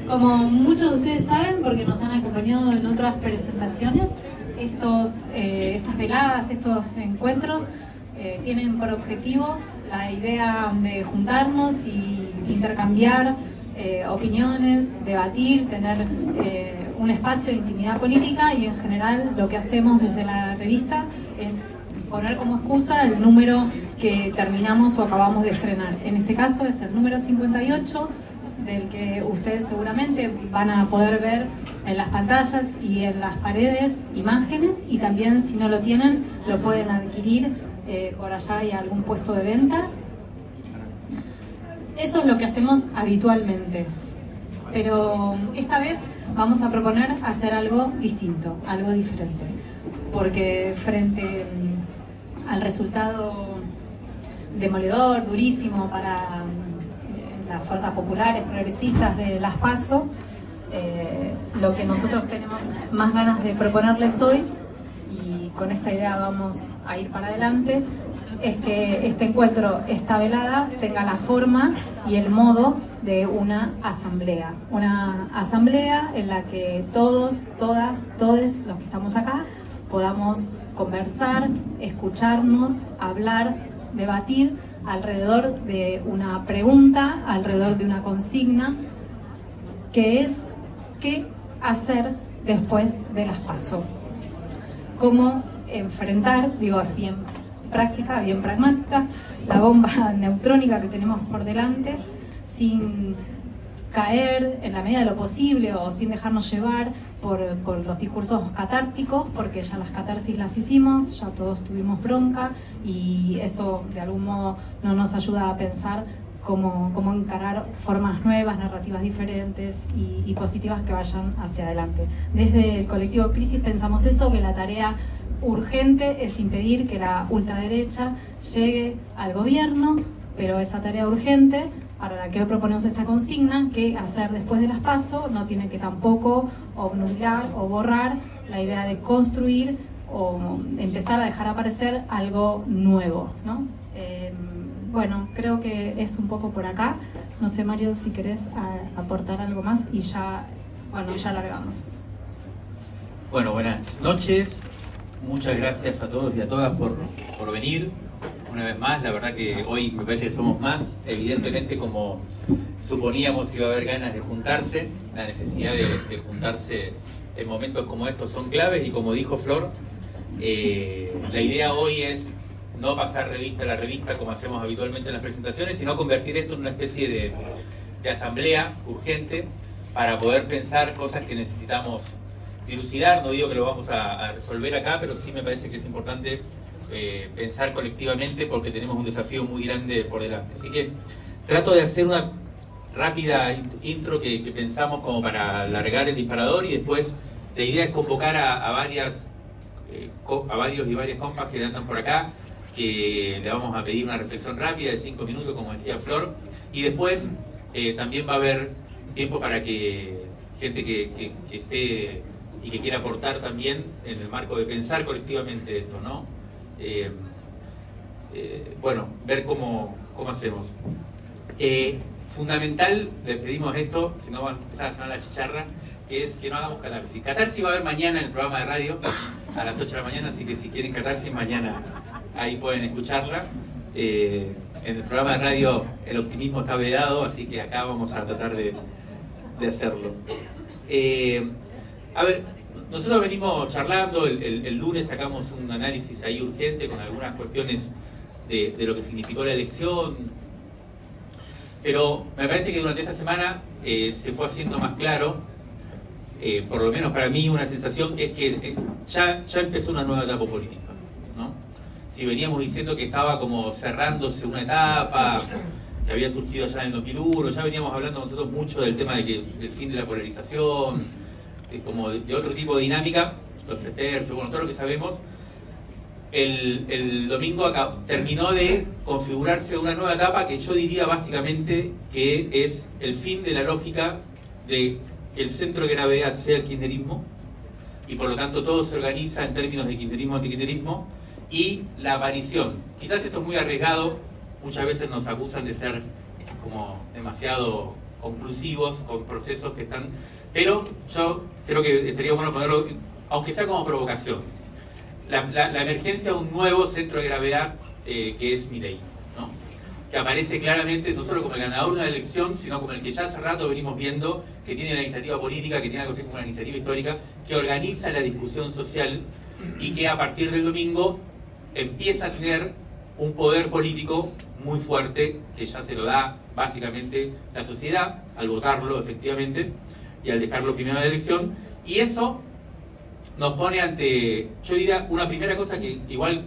Como muchos de ustedes saben, porque nos han acompañado en otras presentaciones, estas veladas, estos encuentros tienen por objetivo la idea de juntarnos y intercambiar opiniones, debatir, tener un espacio de intimidad política, y en general lo que hacemos desde la revista es poner como excusa el número que terminamos o acabamos de estrenar. En este caso es el número 58, del que ustedes seguramente van a poder ver en las pantallas y en las paredes imágenes, y también, si no lo tienen, lo pueden adquirir por allá, hay algún puesto de venta. Eso es lo que hacemos habitualmente, pero esta vez vamos a proponer hacer algo distinto, algo diferente, porque frente al resultado demoledor, durísimo para las fuerzas populares progresistas de las PASO, lo que nosotros tenemos más ganas de proponerles hoy, y con esta idea vamos a ir para adelante, es que este encuentro, esta velada, tenga la forma y el modo de una asamblea en la que todos, todas, todes los que estamos acá podamos conversar, escucharnos, hablar, debatir alrededor de una pregunta, alrededor de una consigna, que es ¿qué hacer después de las PASO? ¿Cómo enfrentar, digo, es bien práctica, bien pragmática, la bomba neutrónica que tenemos por delante, sin caer en la medida de lo posible o sin dejarnos llevar por los discursos catárticos, porque ya las catarsis las hicimos, ya todos tuvimos bronca, y eso de algún modo no nos ayuda a pensar cómo encarar formas nuevas, narrativas diferentes y positivas que vayan hacia adelante. Desde el colectivo Crisis pensamos eso, que la tarea urgente es impedir que la ultraderecha llegue al gobierno, pero esa tarea urgente, para la que hoy proponemos esta consigna, que hacer después de las PASO, no tiene que tampoco obnubilar o borrar la idea de construir o empezar a dejar aparecer algo nuevo, ¿no? Bueno, creo que es un poco por acá. No sé, Mario, si querés aportar algo más y ya largamos. Bueno, buenas noches. Muchas gracias a todos y a todas por venir. Una vez más, la verdad que hoy me parece que somos más. Evidentemente, como suponíamos, iba a haber ganas de juntarse. La necesidad de juntarse en momentos como estos son claves, y como dijo Flor, la idea hoy es no pasar revista a la revista como hacemos habitualmente en las presentaciones, sino convertir esto en una especie de asamblea urgente para poder pensar cosas que necesitamos dilucidar. No digo que lo vamos a resolver acá, pero sí me parece que es importante pensar colectivamente, porque tenemos un desafío muy grande por delante. Así que trato de hacer una rápida intro que pensamos como para alargar el disparador, y después la idea es convocar a varios y varias compas que andan por acá, que le vamos a pedir una reflexión rápida de 5 minutos, como decía Flor, y después también va a haber tiempo para que gente que esté y que quiera aportar también en el marco de pensar colectivamente esto, ¿no? Bueno, ver cómo hacemos. Fundamental, les pedimos esto, si no va a empezar a sonar la chicharra, que es que no hagamos catarsis. Catarsis va a haber mañana en el programa de radio a las 8 de la mañana, así que si quieren catarsis mañana ahí pueden escucharla. En el programa de radio el optimismo está vedado, así que acá vamos a tratar de hacerlo. A ver, nosotros venimos charlando, el lunes sacamos un análisis ahí urgente con algunas cuestiones de lo que significó la elección, pero me parece que durante esta semana se fue haciendo más claro, por lo menos para mí, una sensación que es que ya empezó una nueva etapa política, ¿no? Si veníamos diciendo que estaba como cerrándose una etapa que había surgido ya en el 2001, ya veníamos hablando nosotros mucho del tema del fin de la polarización, como de otro tipo de dinámica, los 3 tercios, bueno, todo lo que sabemos. El domingo acá terminó de configurarse una nueva etapa que yo diría básicamente que es el fin de la lógica de que el centro de gravedad sea el kirchnerismo, y por lo tanto todo se organiza en términos de kirchnerismo, antikirchnerismo, y la aparición, quizás esto es muy arriesgado, muchas veces nos acusan de ser como demasiado conclusivos, con procesos que están... Pero yo creo que estaría bueno ponerlo, aunque sea como provocación, la emergencia de un nuevo centro de gravedad que es Milei, ¿no? Que aparece claramente no solo como el ganador de una elección, sino como el que ya hace rato venimos viendo que tiene la iniciativa política, que tiene algo así como una iniciativa histórica, que organiza la discusión social y que a partir del domingo empieza a tener un poder político muy fuerte, que ya se lo da básicamente la sociedad al votarlo efectivamente y al dejarlo primero en la elección, y eso nos pone ante, yo diría, una primera cosa que igual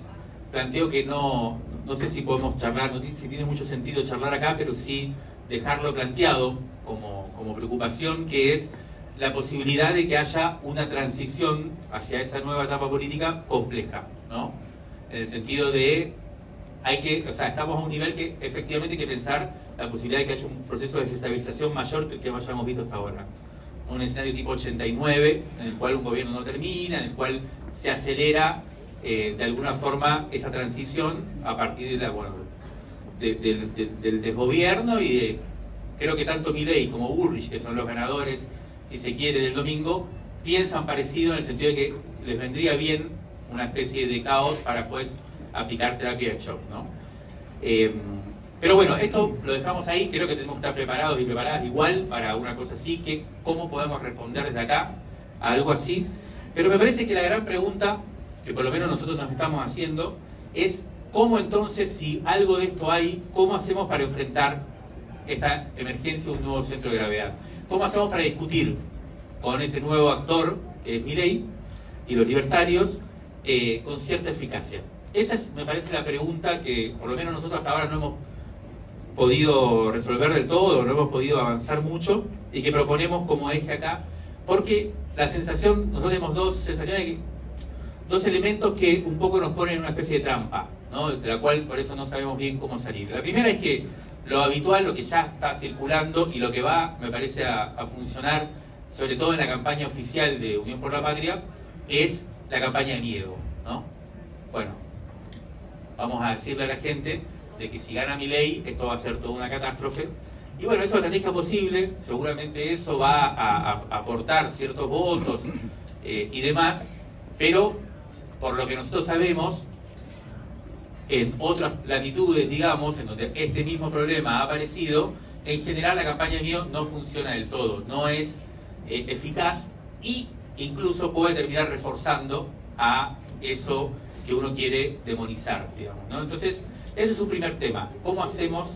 planteo que no sé si podemos charlar, si tiene mucho sentido charlar acá, pero sí dejarlo planteado como preocupación, que es la posibilidad de que haya una transición hacia esa nueva etapa política compleja, ¿no? En el sentido de, estamos a un nivel que efectivamente hay que pensar la posibilidad de que haya un proceso de desestabilización mayor que el que hayamos visto hasta ahora. Un escenario tipo 89, en el cual un gobierno no termina, en el cual se acelera de alguna forma esa transición a partir del desgobierno y creo que tanto Milei como Bullrich, que son los ganadores, si se quiere, del domingo, piensan parecido en el sentido de que les vendría bien una especie de caos para después aplicar terapia de shock, ¿no? Pero bueno, esto lo dejamos ahí, creo que tenemos que estar preparados y preparadas igual para una cosa así, que cómo podemos responder desde acá a algo así. Pero me parece que la gran pregunta, que por lo menos nosotros nos estamos haciendo, es cómo entonces, si algo de esto hay, cómo hacemos para enfrentar esta emergencia de un nuevo centro de gravedad. ¿Cómo hacemos para discutir con este nuevo actor, que es Milei, y los libertarios, con cierta eficacia? Esa es, me parece, la pregunta que por lo menos nosotros hasta ahora no hemos podido resolver del todo, no hemos podido avanzar mucho, y que proponemos como eje acá, porque la sensación, nosotros tenemos dos elementos que un poco nos ponen en una especie de trampa, ¿no? De la cual por eso no sabemos bien cómo salir. La primera es que lo habitual, lo que ya está circulando y lo que va, me parece, a funcionar, sobre todo en la campaña oficial de Unión por la Patria, es la campaña de miedo, ¿no? Bueno, vamos a decirle a la gente de que si gana Milei, esto va a ser toda una catástrofe. Y bueno, eso es la estrategia posible, seguramente eso va a aportar ciertos votos y demás, pero por lo que nosotros sabemos, en otras latitudes, digamos, en donde este mismo problema ha aparecido, en general la campaña de miedo no funciona del todo, no es eficaz e incluso puede terminar reforzando a eso que uno quiere demonizar, digamos, ¿no? Entonces, ese es un primer tema. ¿Cómo hacemos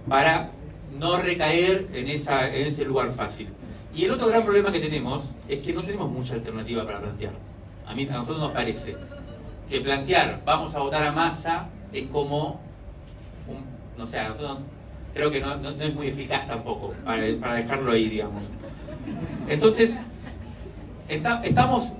para no recaer en ese lugar fácil? Y el otro gran problema que tenemos es que no tenemos mucha alternativa para plantear. A nosotros nos parece que plantear vamos a votar a Massa es como no sé, a nosotros creo que no es muy eficaz tampoco para dejarlo ahí, digamos. Entonces, estamos,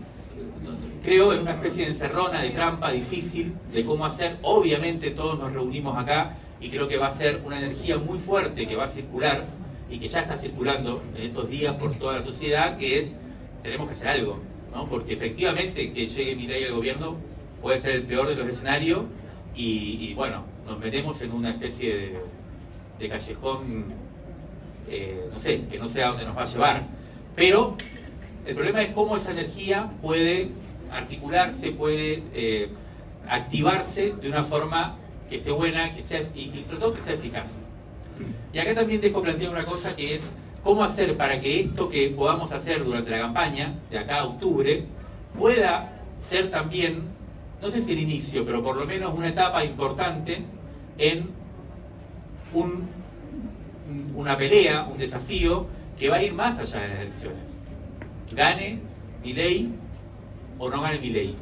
creo, en una especie de encerrona, de trampa difícil de cómo hacer. Obviamente todos nos reunimos acá y creo que va a ser una energía muy fuerte que va a circular y que ya está circulando en estos días por toda la sociedad, que es, tenemos que hacer algo, ¿no? Porque efectivamente que llegue Milei al gobierno puede ser el peor de los escenarios y bueno, nos metemos en una especie de callejón, no sé, que no sé a dónde nos va a llevar. Pero el problema es cómo esa energía puede articularse, puede activarse de una forma que esté buena, que sea, y sobre todo que sea eficaz. Y acá también dejo plantear una cosa, que es cómo hacer para que esto que podamos hacer durante la campaña, de acá a octubre, pueda ser también, no sé si el inicio, pero por lo menos una etapa importante en una pelea, un desafío que va a ir más allá de las elecciones. Gane Milei o no gane Milei,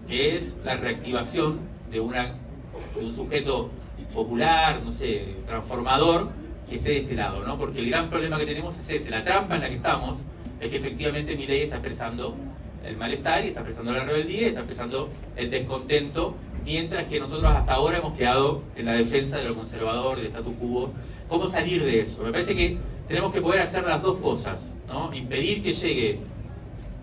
que es la reactivación de un sujeto popular, no sé, transformador, que esté de este lado, ¿no? Porque el gran problema que tenemos es ese, la trampa en la que estamos, es que efectivamente Milei está expresando el malestar y está expresando la rebeldía y está expresando el descontento, mientras que nosotros hasta ahora hemos quedado en la defensa de lo conservador, del statu quo. ¿Cómo salir de eso? Me parece que tenemos que poder hacer las dos cosas, ¿no? Impedir que llegue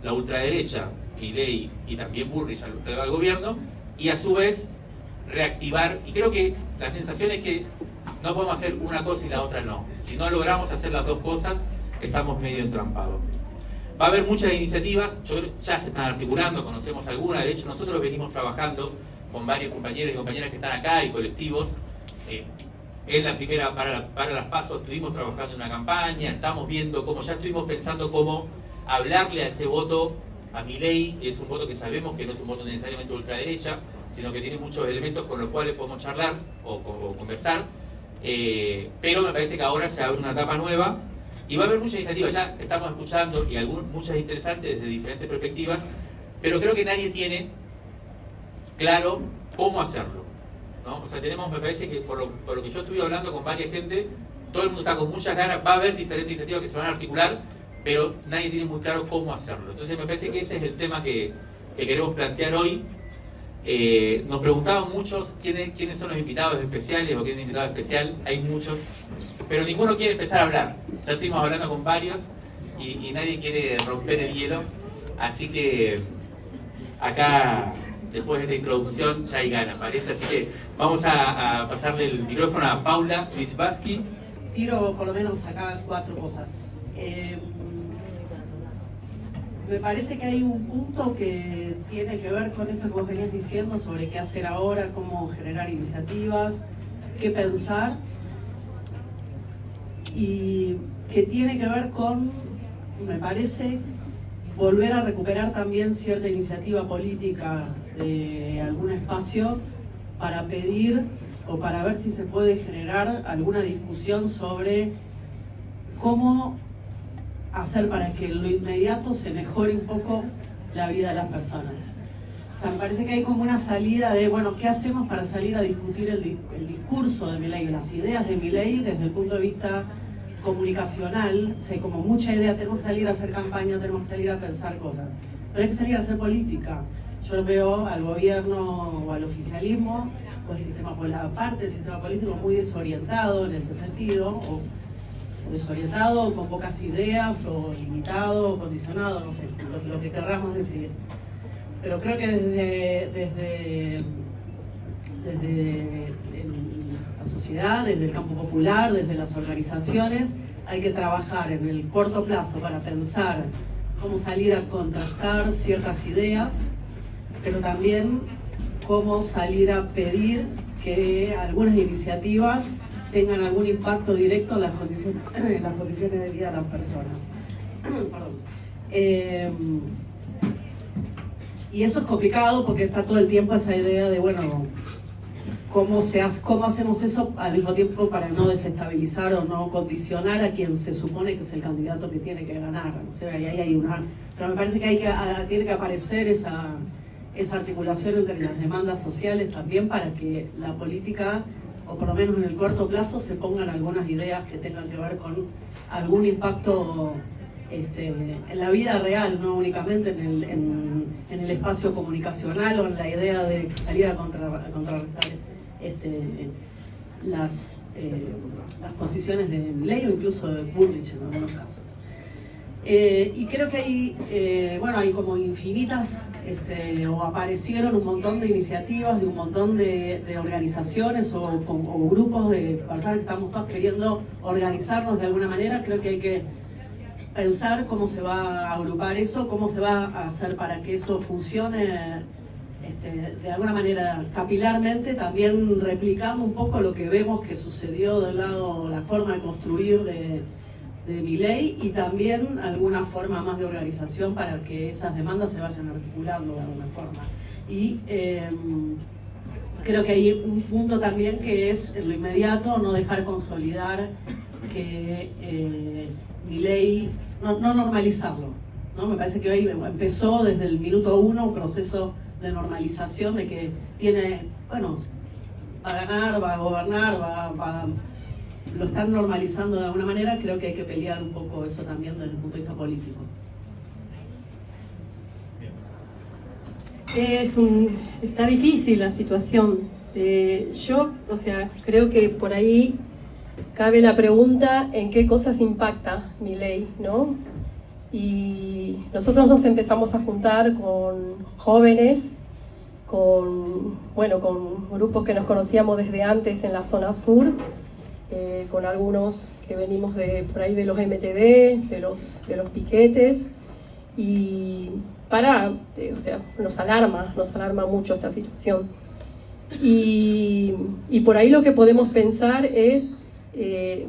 la ultraderecha, Milei y también Bullrich al gobierno, y a su vez reactivar, y creo que la sensación es que no podemos hacer una cosa y la otra no. Si no logramos hacer las dos cosas, estamos medio entrampados. Va a haber muchas iniciativas, yo creo que ya se están articulando, conocemos algunas, de hecho nosotros venimos trabajando con varios compañeros y compañeras que están acá y colectivos. En la primera, para las PASO, estuvimos trabajando en una campaña, estamos viendo cómo, ya estuvimos pensando cómo hablarle a ese voto, a Milei, que es un voto que sabemos que no es un voto necesariamente ultraderecha, sino que tiene muchos elementos con los cuales podemos charlar o conversar, pero me parece que ahora se abre una etapa nueva y va a haber muchas iniciativas, ya estamos escuchando y muchas interesantes desde diferentes perspectivas, pero creo que nadie tiene claro cómo hacerlo, ¿no? O sea, tenemos, me parece que por lo que yo estuve hablando con varias gente, todo el mundo está con muchas ganas, va a haber diferentes iniciativas que se van a articular, pero nadie tiene muy claro cómo hacerlo. Entonces me parece que ese es el tema que queremos plantear hoy. Nos preguntaban muchos quiénes son los invitados especiales o quién es el invitado especial, hay muchos, pero ninguno quiere empezar a hablar. Ya estuvimos hablando con varios y nadie quiere romper el hielo, así que acá, después de esta introducción, ya hay ganas, parece. Así que vamos a pasarle el micrófono a Paula Lichbarsky. Tiro por lo menos acá 4 cosas. Me parece que hay un punto que tiene que ver con esto que vos venías diciendo sobre qué hacer ahora, cómo generar iniciativas, qué pensar, y que tiene que ver con, me parece, volver a recuperar también cierta iniciativa política de algún espacio para pedir o para ver si se puede generar alguna discusión sobre cómo hacer para que en lo inmediato se mejore un poco la vida de las personas. O sea, me parece que hay como una salida de, bueno, ¿qué hacemos para salir a discutir el discurso de Milei, las ideas de Milei desde el punto de vista comunicacional? O sea, hay como mucha idea, tenemos que salir a hacer campaña, tenemos que salir a pensar cosas, pero hay que salir a hacer política. Yo veo al gobierno o al oficialismo o al sistema, por la parte del sistema político muy desorientado en ese sentido, o desorientado, con pocas ideas, o limitado, o condicionado, no sé, lo que querramos decir. Pero creo que desde la sociedad, desde el campo popular, desde las organizaciones, hay que trabajar en el corto plazo para pensar cómo salir a contrastar ciertas ideas, pero también cómo salir a pedir que algunas iniciativas tengan algún impacto directo en las condiciones de vida de las personas. Y eso es complicado porque está todo el tiempo esa idea de, bueno, ¿cómo hacemos eso al mismo tiempo para no desestabilizar o no condicionar a quien se supone que es el candidato que tiene que ganar? O sea, ahí hay una... Pero me parece que tiene que aparecer esa articulación entre las demandas sociales también para que la política, o por lo menos en el corto plazo, se pongan algunas ideas que tengan que ver con algún impacto en la vida real, no únicamente en el espacio comunicacional o en la idea de salir a contrarrestar las posiciones de Milei o incluso de Bullrich en algunos casos. Y creo que hay como infinitas, o aparecieron un montón de iniciativas de un montón de organizaciones o grupos de personas que estamos todos queriendo organizarnos de alguna manera. Creo que hay que pensar cómo se va a agrupar eso, cómo se va a hacer para que eso funcione de alguna manera capilarmente, también replicando un poco lo que vemos que sucedió del lado, la forma de construir de Milei, y también alguna forma más de organización para que esas demandas se vayan articulando de alguna forma. Y creo que hay un punto también que es en lo inmediato no dejar consolidar que Milei, no normalizarlo, ¿no? Me parece que hoy empezó desde el minuto 1 un proceso de normalización de que tiene, bueno, va a ganar, va a gobernar, lo están normalizando de alguna manera. Creo que hay que pelear un poco eso también desde el punto de vista político. Está difícil la situación. Yo, creo que por ahí cabe la pregunta en qué cosas impacta Milei, ¿no? Y nosotros nos empezamos a juntar con jóvenes, con grupos que nos conocíamos desde antes en la zona sur, con algunos que venimos por ahí de los MTD, de los piquetes, y o sea, nos alarma mucho esta situación. Y por ahí lo que podemos pensar es,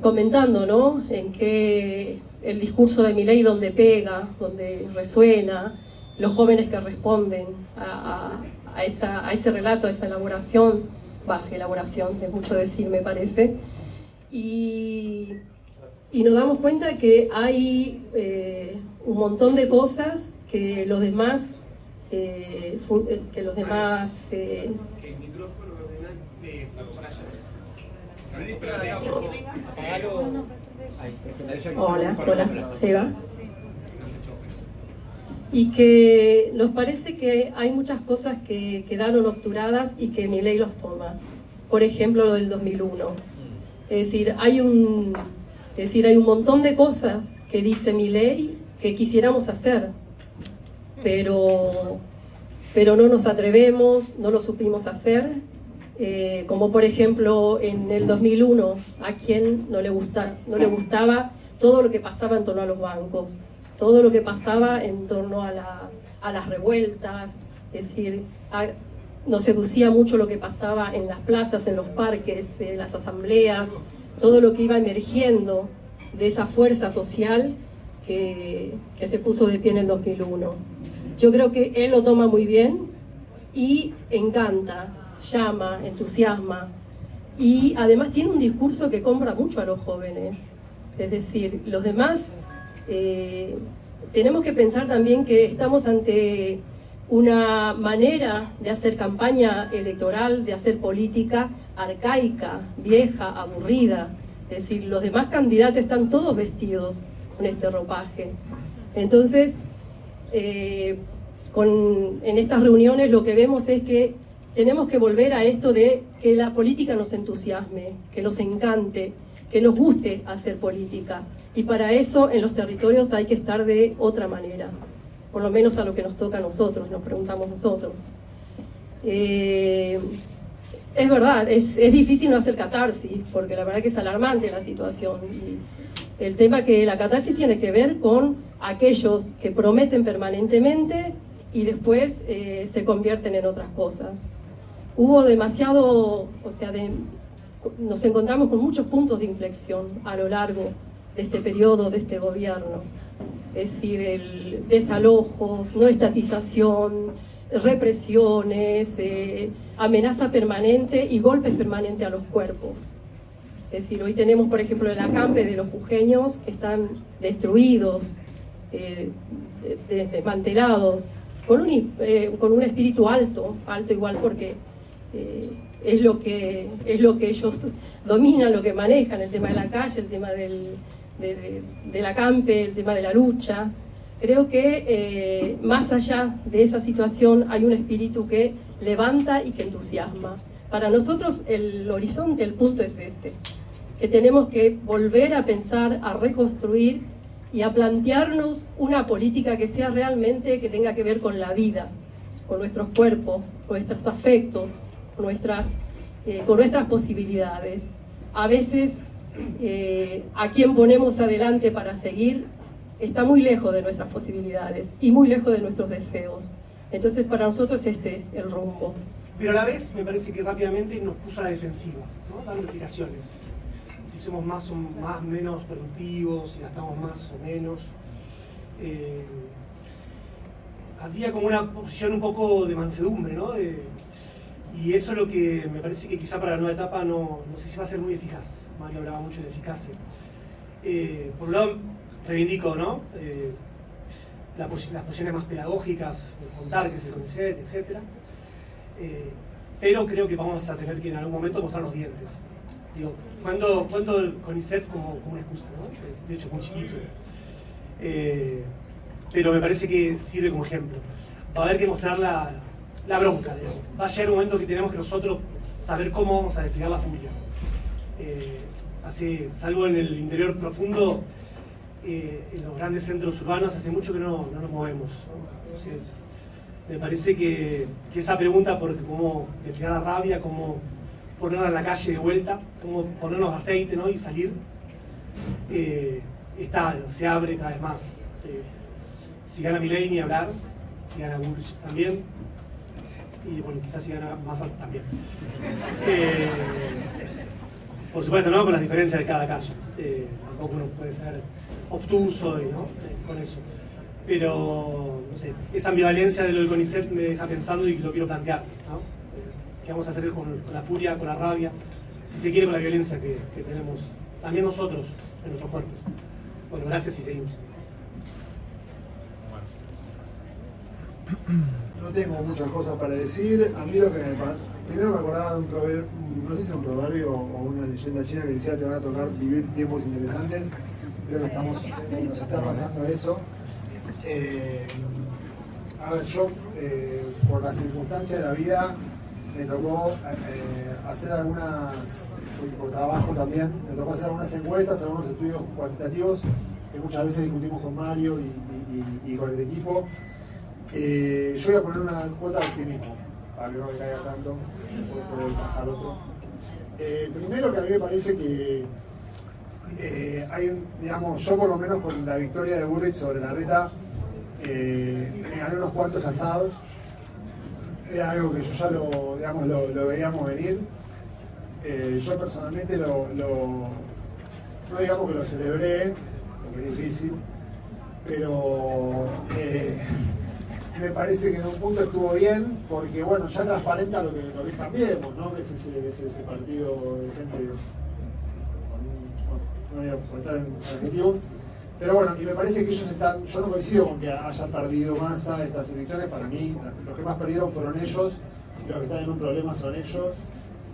comentando, ¿no?, en que el discurso de Milei donde pega, donde resuena, los jóvenes que responden a ese relato, a esa elaboración, es mucho decir, me parece, y nos damos cuenta que hay un montón de cosas que los demás El micrófono Hola, Eva. Y que nos parece que hay muchas cosas que quedaron obturadas y que Milei los toma. Por ejemplo, lo del 2001. Es decir, hay un montón de cosas que dice Milei que quisiéramos hacer, pero no nos atrevemos, no lo supimos hacer. Como por ejemplo en el 2001, a quien no le gustaba todo lo que pasaba en torno a los bancos, todo lo que pasaba en torno a las revueltas, es decir, nos seducía mucho lo que pasaba en las plazas, en los parques, las asambleas, todo lo que iba emergiendo de esa fuerza social que se puso de pie en el 2001. Yo creo que él lo toma muy bien y encanta, llama, entusiasma, y además tiene un discurso que compra mucho a los jóvenes. Es decir, los demás tenemos que pensar también que estamos ante una manera de hacer campaña electoral, de hacer política arcaica, vieja, aburrida. Es decir, los demás candidatos están todos vestidos con este ropaje. Entonces, en estas reuniones lo que vemos es que tenemos que volver a esto de que la política nos entusiasme, que nos encante, que nos guste hacer política. Y para eso en los territorios hay que estar de otra manera, por lo menos a lo que nos toca a nosotros, nos preguntamos nosotros. Es verdad, es difícil no hacer catarsis, porque la verdad que es alarmante la situación. Y el tema que la catarsis tiene que ver con aquellos que prometen permanentemente y después se convierten en otras cosas. Hubo demasiado, nos encontramos con muchos puntos de inflexión a lo largo de este periodo, de este gobierno. Es decir, desalojos, no estatización, represiones, amenaza permanente y golpes permanentes a los cuerpos. Es decir, hoy tenemos, por ejemplo, el acampe de los jujeños que están destruidos, desmantelados, con un espíritu alto igual, porque es lo que ellos dominan, lo que manejan, el tema de la calle, el tema del acampe, el tema de la lucha. Creo que más allá de esa situación hay un espíritu que levanta y que entusiasma. Para nosotros el horizonte, el punto es ese, que tenemos que volver a pensar, a reconstruir y a plantearnos una política que sea realmente, que tenga que ver con la vida, con nuestros cuerpos, con nuestros afectos, con nuestras posibilidades. A veces a quien ponemos adelante para seguir está muy lejos de nuestras posibilidades y muy lejos de nuestros deseos. Entonces para nosotros es el rumbo. Pero a la vez me parece que rápidamente nos puso a la defensiva, ¿no? Dando explicaciones. Si somos más o menos productivos, si gastamos más o menos. Había como una posición un poco de mansedumbre, ¿no? Y eso es lo que me parece que quizá para la nueva etapa no sé si va a ser muy eficaz. Mario hablaba mucho de eficacia. Por un lado, reivindico, ¿no? Las posiciones más pedagógicas, el contar que es el CONICET, etc. Pero creo que vamos a tener que en algún momento mostrar los dientes. Digo, cuando el CONICET como una excusa, ¿no? De hecho, muy chiquito. Pero me parece que sirve como ejemplo. Va a haber que mostrar la bronca, digamos. Va a llegar un momento que tenemos que nosotros saber cómo vamos a desplegar la furia. Salvo en el interior profundo, en los grandes centros urbanos, hace mucho que no nos movemos, ¿no? Entonces, me parece que esa pregunta por cómo desplegar la rabia, cómo ponerla en la calle de vuelta, cómo ponernos aceite, ¿no? Y salir, se abre cada vez más. Si gana Milei ni hablar, si gana Bullrich también, y bueno, quizás si gana Massa también. Por supuesto, ¿no? Con las diferencias de cada caso. Tampoco uno puede ser obtuso, ¿no? Con eso. Pero, no sé, esa ambivalencia de lo del CONICET me deja pensando y lo quiero plantear, ¿no? ¿Qué vamos a hacer con la furia, con la rabia, si se quiere, con la violencia que tenemos también nosotros en nuestros cuerpos? Bueno, gracias y seguimos. No tengo muchas cosas para decir. A mí lo que primero me acordaba de un proverbio, no sé si era un proverbio o una leyenda china que decía: te van a tocar vivir tiempos interesantes. Creo que nos está pasando eso. A ver, yo por las circunstancias de la vida me tocó hacer algunas, por trabajo también, me tocó hacer algunas encuestas, algunos estudios cuantitativos que muchas veces discutimos con Mario y con el equipo. Yo voy a poner una cuota de optimismo para que no me caiga tanto, después puedo bajar otro. Primero, que a mí me parece que digamos, yo por lo menos con la victoria de Bullrich sobre Larreta me gané unos cuantos asados. Era algo que yo ya lo veíamos venir. Yo personalmente no digamos que lo celebré, porque es difícil, pero me parece que en un punto estuvo bien, porque bueno, ya transparenta lo que cambiemos, ¿no? Que es ese partido de gente, no voy a faltar en adjetivo, pero bueno, y me parece que ellos yo no coincido con que hayan perdido Massa estas elecciones. Para mí, los que más perdieron fueron ellos, y los que están en un problema son ellos,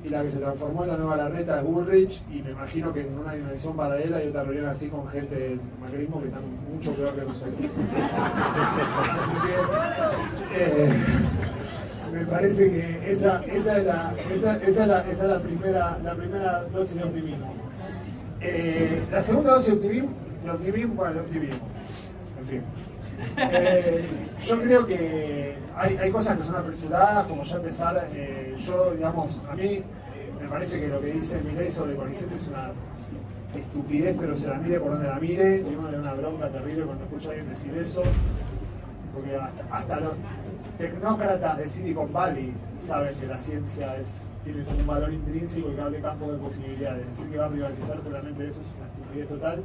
y la que se transformó en la nueva Larreta es Bullrich, y me imagino que en una dimensión paralela hay otra reunión así con gente del macrismo que están mucho peor que nosotros. Así que me parece que esa es la primera dosis de optimismo. La segunda dosis de optimismo, en fin. Yo creo que hay cosas que son apresuradas, como ya empezar, yo, digamos, a mí me parece que lo que dice Milei sobre CONICET es una estupidez, pero se la mire por donde la mire, y uno le da una bronca terrible cuando escucha a alguien decir eso, porque hasta los tecnócratas de Silicon Valley saben que la ciencia tiene un valor intrínseco y que abre campo de posibilidades. Decir que va a privatizar puramente eso es una estupidez total.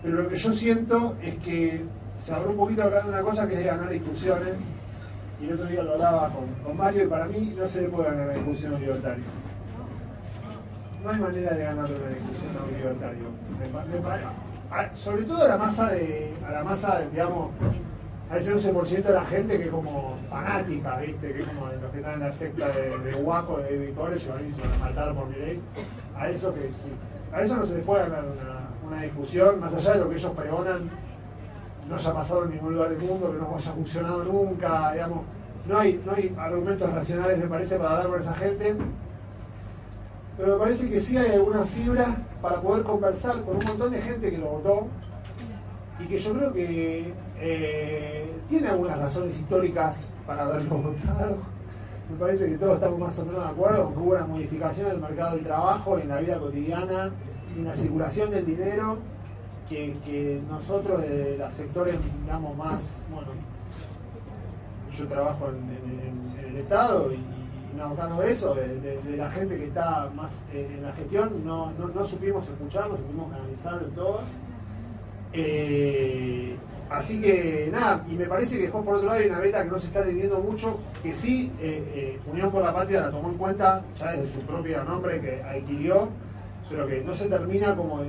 Pero lo que yo siento es que se habló un poquito acá de una cosa que es de ganar discusiones, y el otro día lo hablaba con Mario, y para mí no se le puede ganar una discusión a un libertario. No hay manera de ganar una discusión a un libertario. Sobre todo a la masa, digamos, a ese 11% de la gente que es como fanática, ¿viste? Que es como los que están en la secta de Waco, de David Koresh, que van a irse a matar por Milei. A eso no se les puede ganar una discusión, más allá de lo que ellos pregonan, no haya pasado en ningún lugar del mundo, que no haya funcionado nunca, digamos. No hay argumentos racionales, me parece, para hablar con esa gente. Pero me parece que sí hay algunas fibras para poder conversar con un montón de gente que lo votó y que yo creo que tiene algunas razones históricas para haberlo votado. Me parece que todos estamos más o menos de acuerdo con que hubo una modificación del mercado del trabajo, en la vida cotidiana, en la circulación del dinero, que nosotros de los sectores, digamos, más, bueno, yo trabajo en el Estado y no gano de eso, de la gente que está más en la gestión, no supimos escuchar, no supimos canalizar del todo. Así que nada, y me parece que después por otro lado hay una beta que no se está teniendo mucho, que sí, Unión por la Patria la tomó en cuenta ya desde su propio nombre que adquirió, pero que no termina como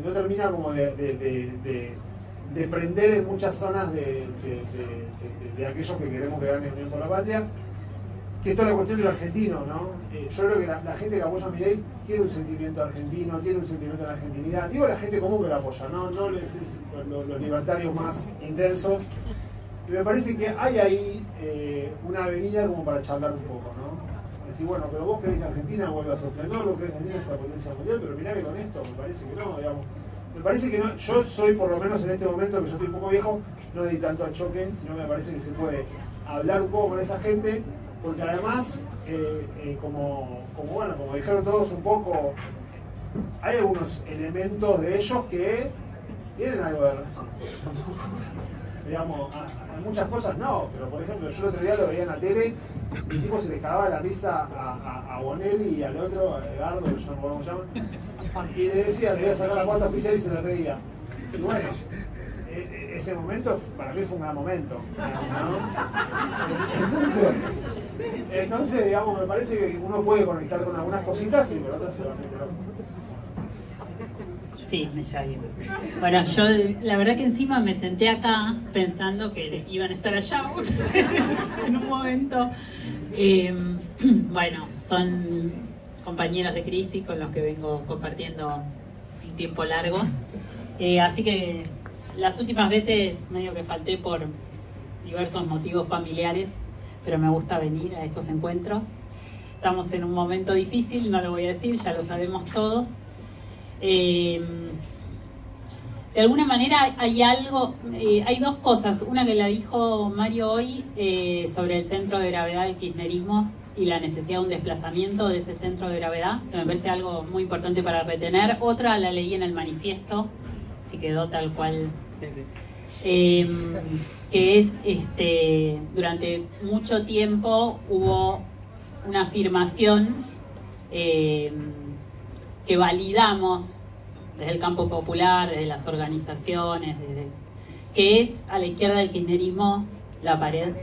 de prender en muchas zonas de aquellos que queremos que gane Unión por la Patria, que es toda la cuestión de lo argentino, ¿no? Yo creo que la gente que apoya a Milei tiene un sentimiento argentino, tiene un sentimiento de la argentinidad. Digo la gente común que la apoya, no los libertarios más intensos. Y me parece que hay ahí una avenida como para charlar un poco, ¿no? Decir, bueno, pero vos querés que Argentina vuelva a su esplendor, vos querés que Argentina sea potencia mundial, pero mirá que con esto me parece que no, digamos. me parece que no, yo soy por lo menos en este momento, que yo estoy un poco viejo, no le di tanto al choque, sino me parece que se puede hablar un poco con esa gente, porque además, como dijeron todos un poco, hay algunos elementos de ellos que tienen algo de razón. Digamos, a muchas cosas no, pero por ejemplo, yo el otro día lo veía en la tele, y el tipo se le cagaba la risa a Bonelli y al otro, a Edgardo, que yo no me acuerdo cómo se llama, y le decía, le iba a sacar la cuarta oficial y se le reía. Y bueno, ese momento para mí fue un gran momento, ¿no? Entonces, digamos, me parece que uno puede conectar con algunas cositas y por otras se va a meter. Sí, me llamo. Bueno, yo la verdad que encima me senté acá pensando que iban a estar allá en un momento. Bueno, son compañeros de crisis con los que vengo compartiendo un tiempo largo. Así que las últimas veces medio que falté por diversos motivos familiares, pero me gusta venir a estos encuentros. Estamos en un momento difícil, no lo voy a decir, ya lo sabemos todos. De alguna manera hay algo, hay dos cosas, una que la dijo Mario hoy sobre el centro de gravedad del kirchnerismo y la necesidad de un desplazamiento de ese centro de gravedad, que me parece algo muy importante para retener. Otra la leí en el manifiesto, si quedó tal cual, que es durante mucho tiempo hubo una afirmación que validamos desde el campo popular, desde las organizaciones, que es a la izquierda del kirchnerismo la pared.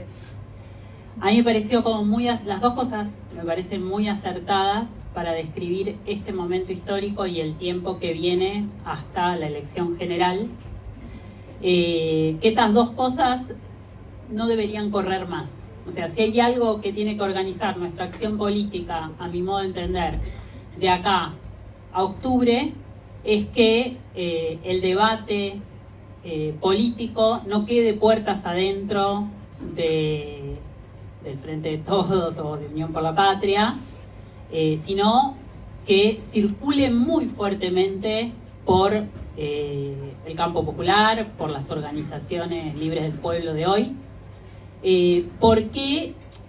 A mí me pareció como las dos cosas me parecen muy acertadas para describir este momento histórico y el tiempo que viene hasta la elección general. Que estas dos cosas no deberían correr más. O sea, si hay algo que tiene que organizar nuestra acción política, a mi modo de entender, de acá a octubre, es que el debate político no quede puertas adentro del Frente de Todos o de Unión por la Patria, sino que circule muy fuertemente por el campo popular, por las organizaciones libres del pueblo de hoy.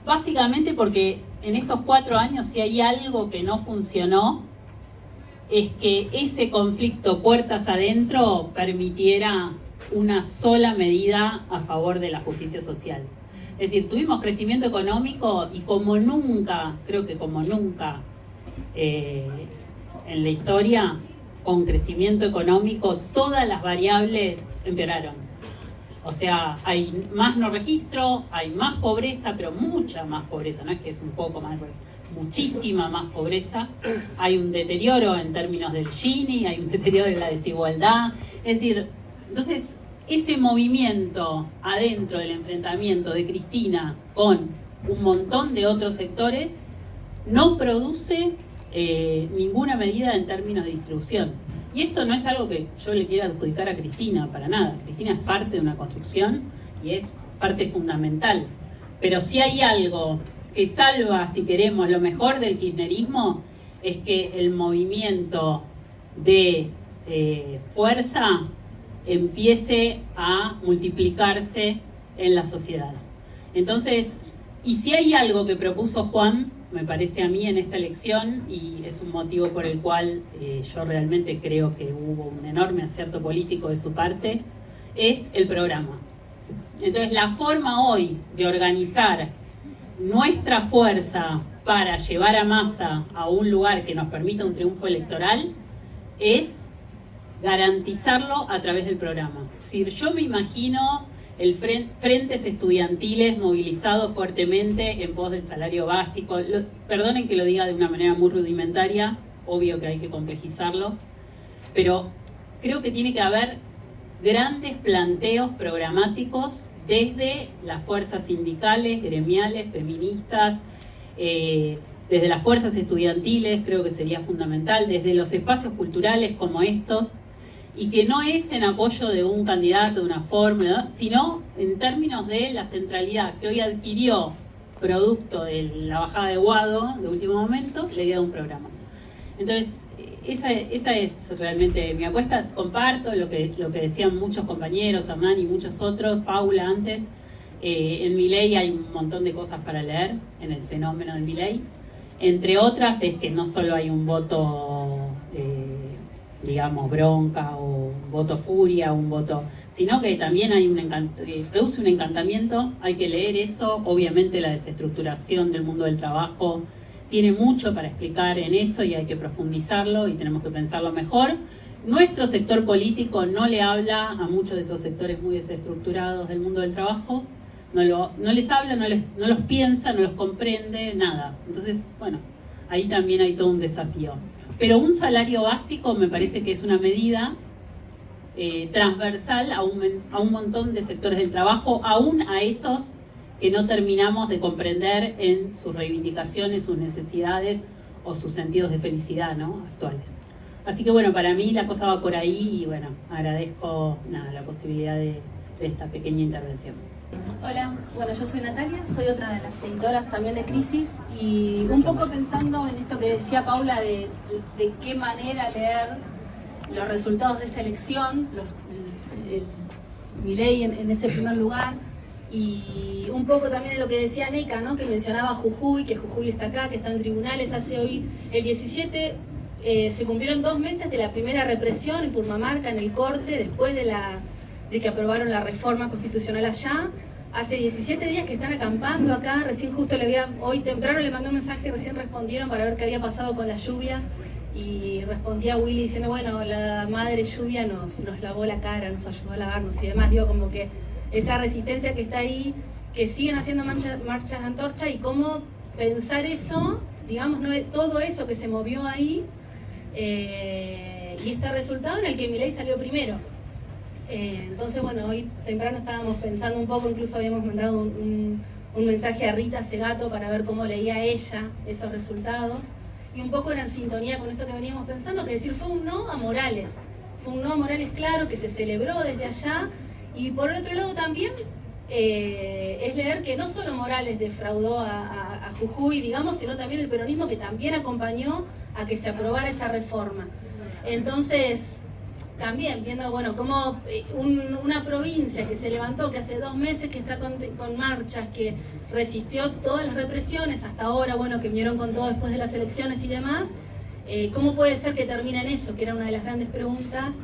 Básicamente porque en estos 4 años, si hay algo que no funcionó, es que ese conflicto puertas adentro permitiera una sola medida a favor de la justicia social. Es decir, tuvimos crecimiento económico y como nunca, creo que como nunca en la historia, con crecimiento económico todas las variables empeoraron. O sea, hay más no registro, hay más pobreza, pero mucha más pobreza, no es que es un poco más de pobreza, muchísima más pobreza. Hay un deterioro en términos del Gini, hay un deterioro de la desigualdad. Es decir, entonces ese movimiento adentro del enfrentamiento de Cristina con un montón de otros sectores no produce ninguna medida en términos de distribución. Y esto no es algo que yo le quiera adjudicar a Cristina, para nada. Cristina es parte de una construcción y es parte fundamental. Pero si hay algo que salva, si queremos, lo mejor del kirchnerismo, es que el movimiento de fuerza empiece a multiplicarse en la sociedad. Entonces, y si hay algo que propuso Juan, me parece a mí en esta elección, y es un motivo por el cual yo realmente creo que hubo un enorme acierto político de su parte, es el programa. Entonces, la forma hoy de organizar nuestra fuerza para llevar a Massa a un lugar que nos permita un triunfo electoral es garantizarlo a través del programa. Es decir, yo me imagino frentes estudiantiles movilizados fuertemente en pos del salario básico. Perdonen que lo diga de una manera muy rudimentaria, obvio que hay que complejizarlo, pero creo que tiene que haber grandes planteos programáticos desde las fuerzas sindicales, gremiales, feministas, desde las fuerzas estudiantiles, creo que sería fundamental, desde los espacios culturales como estos, y que no es en apoyo de un candidato, de una fórmula, sino en términos de la centralidad que hoy adquirió, producto de la bajada de Guado de último momento, la idea de un programa. Entonces, esa es realmente mi apuesta. Comparto lo que decían muchos compañeros, Hernán y muchos otros, Paula antes. En Milei hay un montón de cosas para leer en el fenómeno de Milei. Entre otras es que no solo hay un voto, digamos, bronca o un voto furia, sino que también hay produce un encantamiento. Hay que leer eso. Obviamente la desestructuración del mundo del trabajo tiene mucho para explicar en eso y hay que profundizarlo y tenemos que pensarlo mejor. Nuestro sector político no le habla a muchos de esos sectores muy desestructurados del mundo del trabajo. No les habla, no los piensa, no los comprende, nada. Entonces, bueno, ahí también hay todo un desafío. Pero un salario básico me parece que es una medida transversal a un montón de sectores del trabajo, aún a esos que no terminamos de comprender en sus reivindicaciones, sus necesidades o sus sentidos de felicidad, ¿no?, actuales. Así que bueno, para mí la cosa va por ahí y bueno, agradezco la posibilidad de esta pequeña intervención. Hola, bueno, yo soy Natalia, soy otra de las editoras también de Crisis y un poco pensando en esto que decía Paula de qué manera leer los resultados de esta elección, Milei en ese primer lugar, y un poco también en lo que decía Neika, ¿no?, que mencionaba Jujuy, que Jujuy está acá, que está en tribunales. Hace hoy, el 17, se cumplieron 2 meses de la primera represión en Purmamarca, en el corte, después de que aprobaron la reforma constitucional allá. Hace 17 días que están acampando acá. Recién justo hoy temprano le mandé un mensaje, recién respondieron para ver qué había pasado con la lluvia. Y respondía Willy diciendo, bueno, la madre lluvia nos lavó la cara, nos ayudó a lavarnos y demás. Digo, como que esa resistencia que está ahí, que siguen haciendo marchas de antorcha, y cómo pensar eso, digamos, ¿no?, todo eso que se movió ahí, y este resultado en el que Milei salió primero. Entonces, bueno, hoy temprano estábamos pensando un poco, incluso habíamos mandado un mensaje a Rita Segato para ver cómo leía ella esos resultados, y un poco era en sintonía con eso que veníamos pensando, que decir, fue un no a Morales, claro, que se celebró desde allá. Y por el otro lado también es leer que no solo Morales defraudó a Jujuy, digamos, sino también el peronismo, que también acompañó a que se aprobara esa reforma. Entonces, también viendo, bueno, como una provincia que se levantó, que hace 2 meses que está con marchas, que resistió todas las represiones hasta ahora, bueno, que vinieron con todo después de las elecciones y demás, ¿cómo puede ser que termine en eso? Que era una de las grandes preguntas.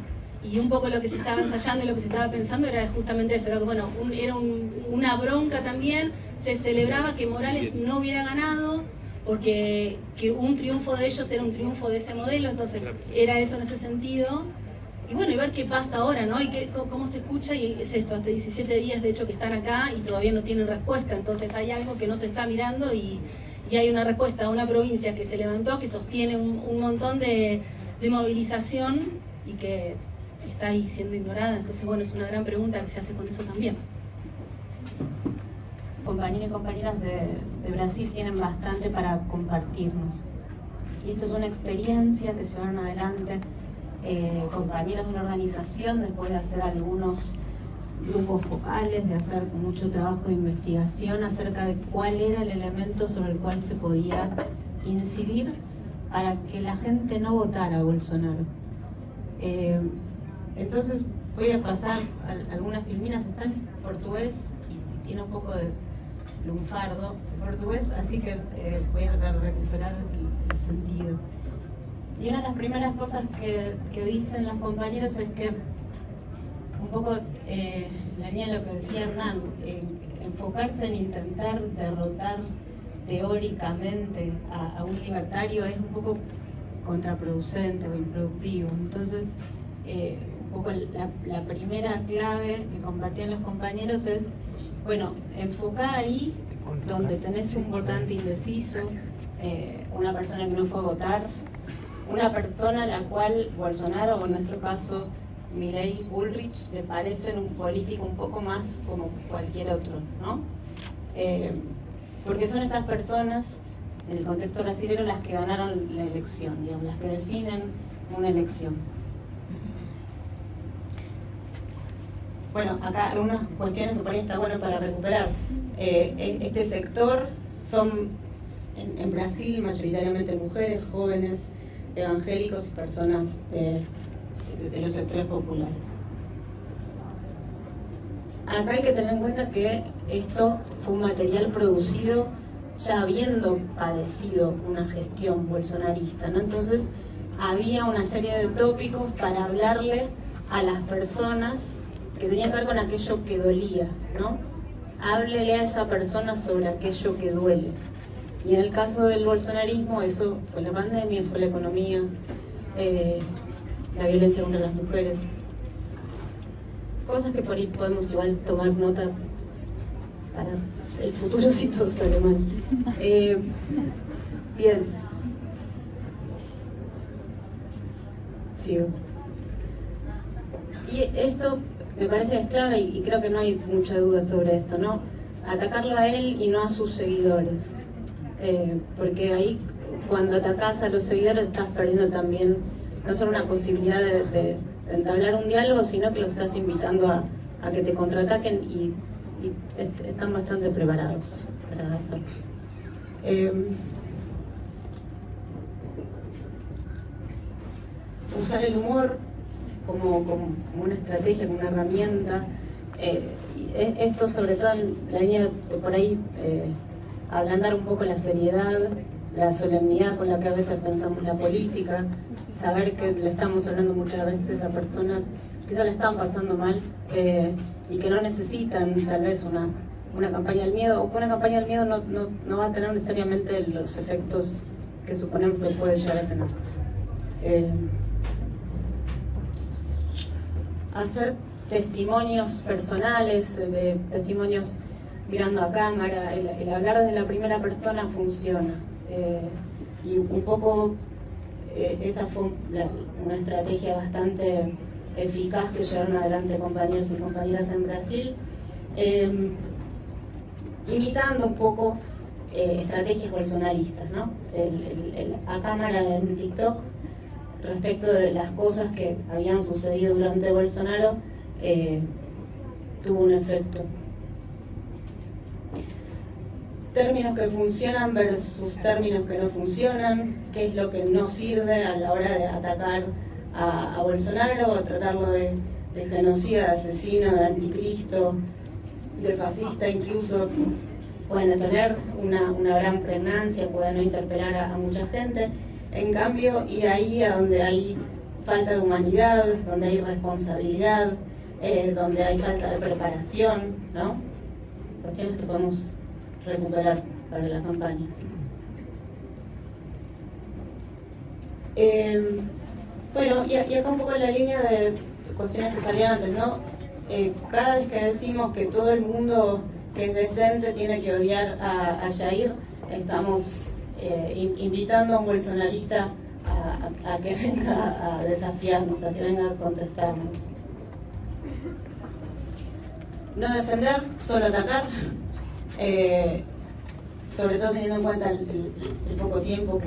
Y un poco lo que se estaba ensayando y lo que se estaba pensando era justamente eso, era que, bueno, era una bronca también. Se celebraba que Morales no hubiera ganado, porque que un triunfo de ellos era un triunfo de ese modelo, entonces era eso en ese sentido. Y bueno, y ver qué pasa ahora, ¿no? Y cómo se escucha, y es esto, hasta 17 días de hecho que están acá y todavía no tienen respuesta, entonces hay algo que no se está mirando y hay una respuesta a una provincia que se levantó, que sostiene un montón de movilización y que está ahí siendo ignorada. Entonces, bueno, es una gran pregunta que se hace con eso también. Compañeros y compañeras de Brasil tienen bastante para compartirnos. Y esto es una experiencia que se llevaron adelante compañeros de una organización después de hacer algunos grupos focales, de hacer mucho trabajo de investigación acerca de cuál era el elemento sobre el cual se podía incidir para que la gente no votara a Bolsonaro. Entonces voy a pasar algunas filminas, está en portugués y tiene un poco de lunfardo en portugués, así que voy a tratar de recuperar el sentido. Y una de las primeras cosas que dicen los compañeros es que un poco la línea de lo que decía Hernán, enfocarse en intentar derrotar teóricamente a un libertario es un poco contraproducente o improductivo. Entonces, un poco la primera clave que compartían los compañeros es, bueno, enfocar ahí donde tenés un votante indeciso, una persona que no fue a votar, una persona a la cual Bolsonaro, o en nuestro caso Milei, Bullrich, le parecen un político un poco más como cualquier otro, ¿no? Porque son estas personas, en el contexto brasileño, las que ganaron la elección, digamos, las que definen una elección. Bueno, acá algunas cuestiones que por ahí está bueno para recuperar. Este sector son en Brasil mayoritariamente mujeres jóvenes, evangélicos y personas de los sectores populares. Acá hay que tener en cuenta que esto fue un material producido ya habiendo padecido una gestión bolsonarista, ¿no? Entonces había una serie de tópicos para hablarle a las personas que tenían que ver con aquello que dolía, ¿no? Háblele a esa persona sobre aquello que duele. Y en el caso del bolsonarismo, eso fue la pandemia, fue la economía, la violencia contra las mujeres. Cosas que por ahí podemos igual tomar nota para el futuro si todo sale mal. Bien. Sigo. Y esto me parece que es clave y creo que no hay mucha duda sobre esto, ¿no? Atacarlo a él y no a sus seguidores. Porque ahí cuando atacás a los seguidores estás perdiendo también no solo una posibilidad de entablar un diálogo, sino que los estás invitando a que te contraataquen y están bastante preparados para hacerlo. Usar el humor como una estrategia, como una herramienta. Esto sobre todo en la línea de por ahí ablandar un poco la seriedad, la solemnidad con la que a veces pensamos la política, saber que le estamos hablando muchas veces a personas que ya le están pasando mal y que no necesitan tal vez una campaña del miedo, o que una campaña del miedo no va a tener necesariamente los efectos que suponemos que puede llegar a tener. Hacer testimonios personales, testimonios mirando a cámara, el hablar desde la primera persona funciona. Y un poco esa fue una estrategia bastante eficaz que llevaron adelante compañeros y compañeras en Brasil, imitando un poco estrategias bolsonaristas, ¿no? A cámara en TikTok respecto de las cosas que habían sucedido durante Bolsonaro tuvo un efecto. Términos que funcionan versus términos que no funcionan, qué es lo que no sirve a la hora de atacar a Bolsonaro, o tratarlo de genocida, de asesino, de anticristo, de fascista incluso. Pueden tener una gran pregnancia, pueden no interpelar a mucha gente. En cambio, ir ahí a donde hay falta de humanidad, donde hay responsabilidad, donde hay falta de preparación, ¿no? Cuestiones que podemos recuperar para la campaña. Bueno, y acá un poco en la línea de cuestiones que salían antes, ¿no? Cada vez que decimos que todo el mundo que es decente tiene que odiar a Jair, estamos invitando a un bolsonarista a que venga a desafiarnos, a que venga a contestarnos. No defender, solo atacar, sobre todo teniendo en cuenta el poco tiempo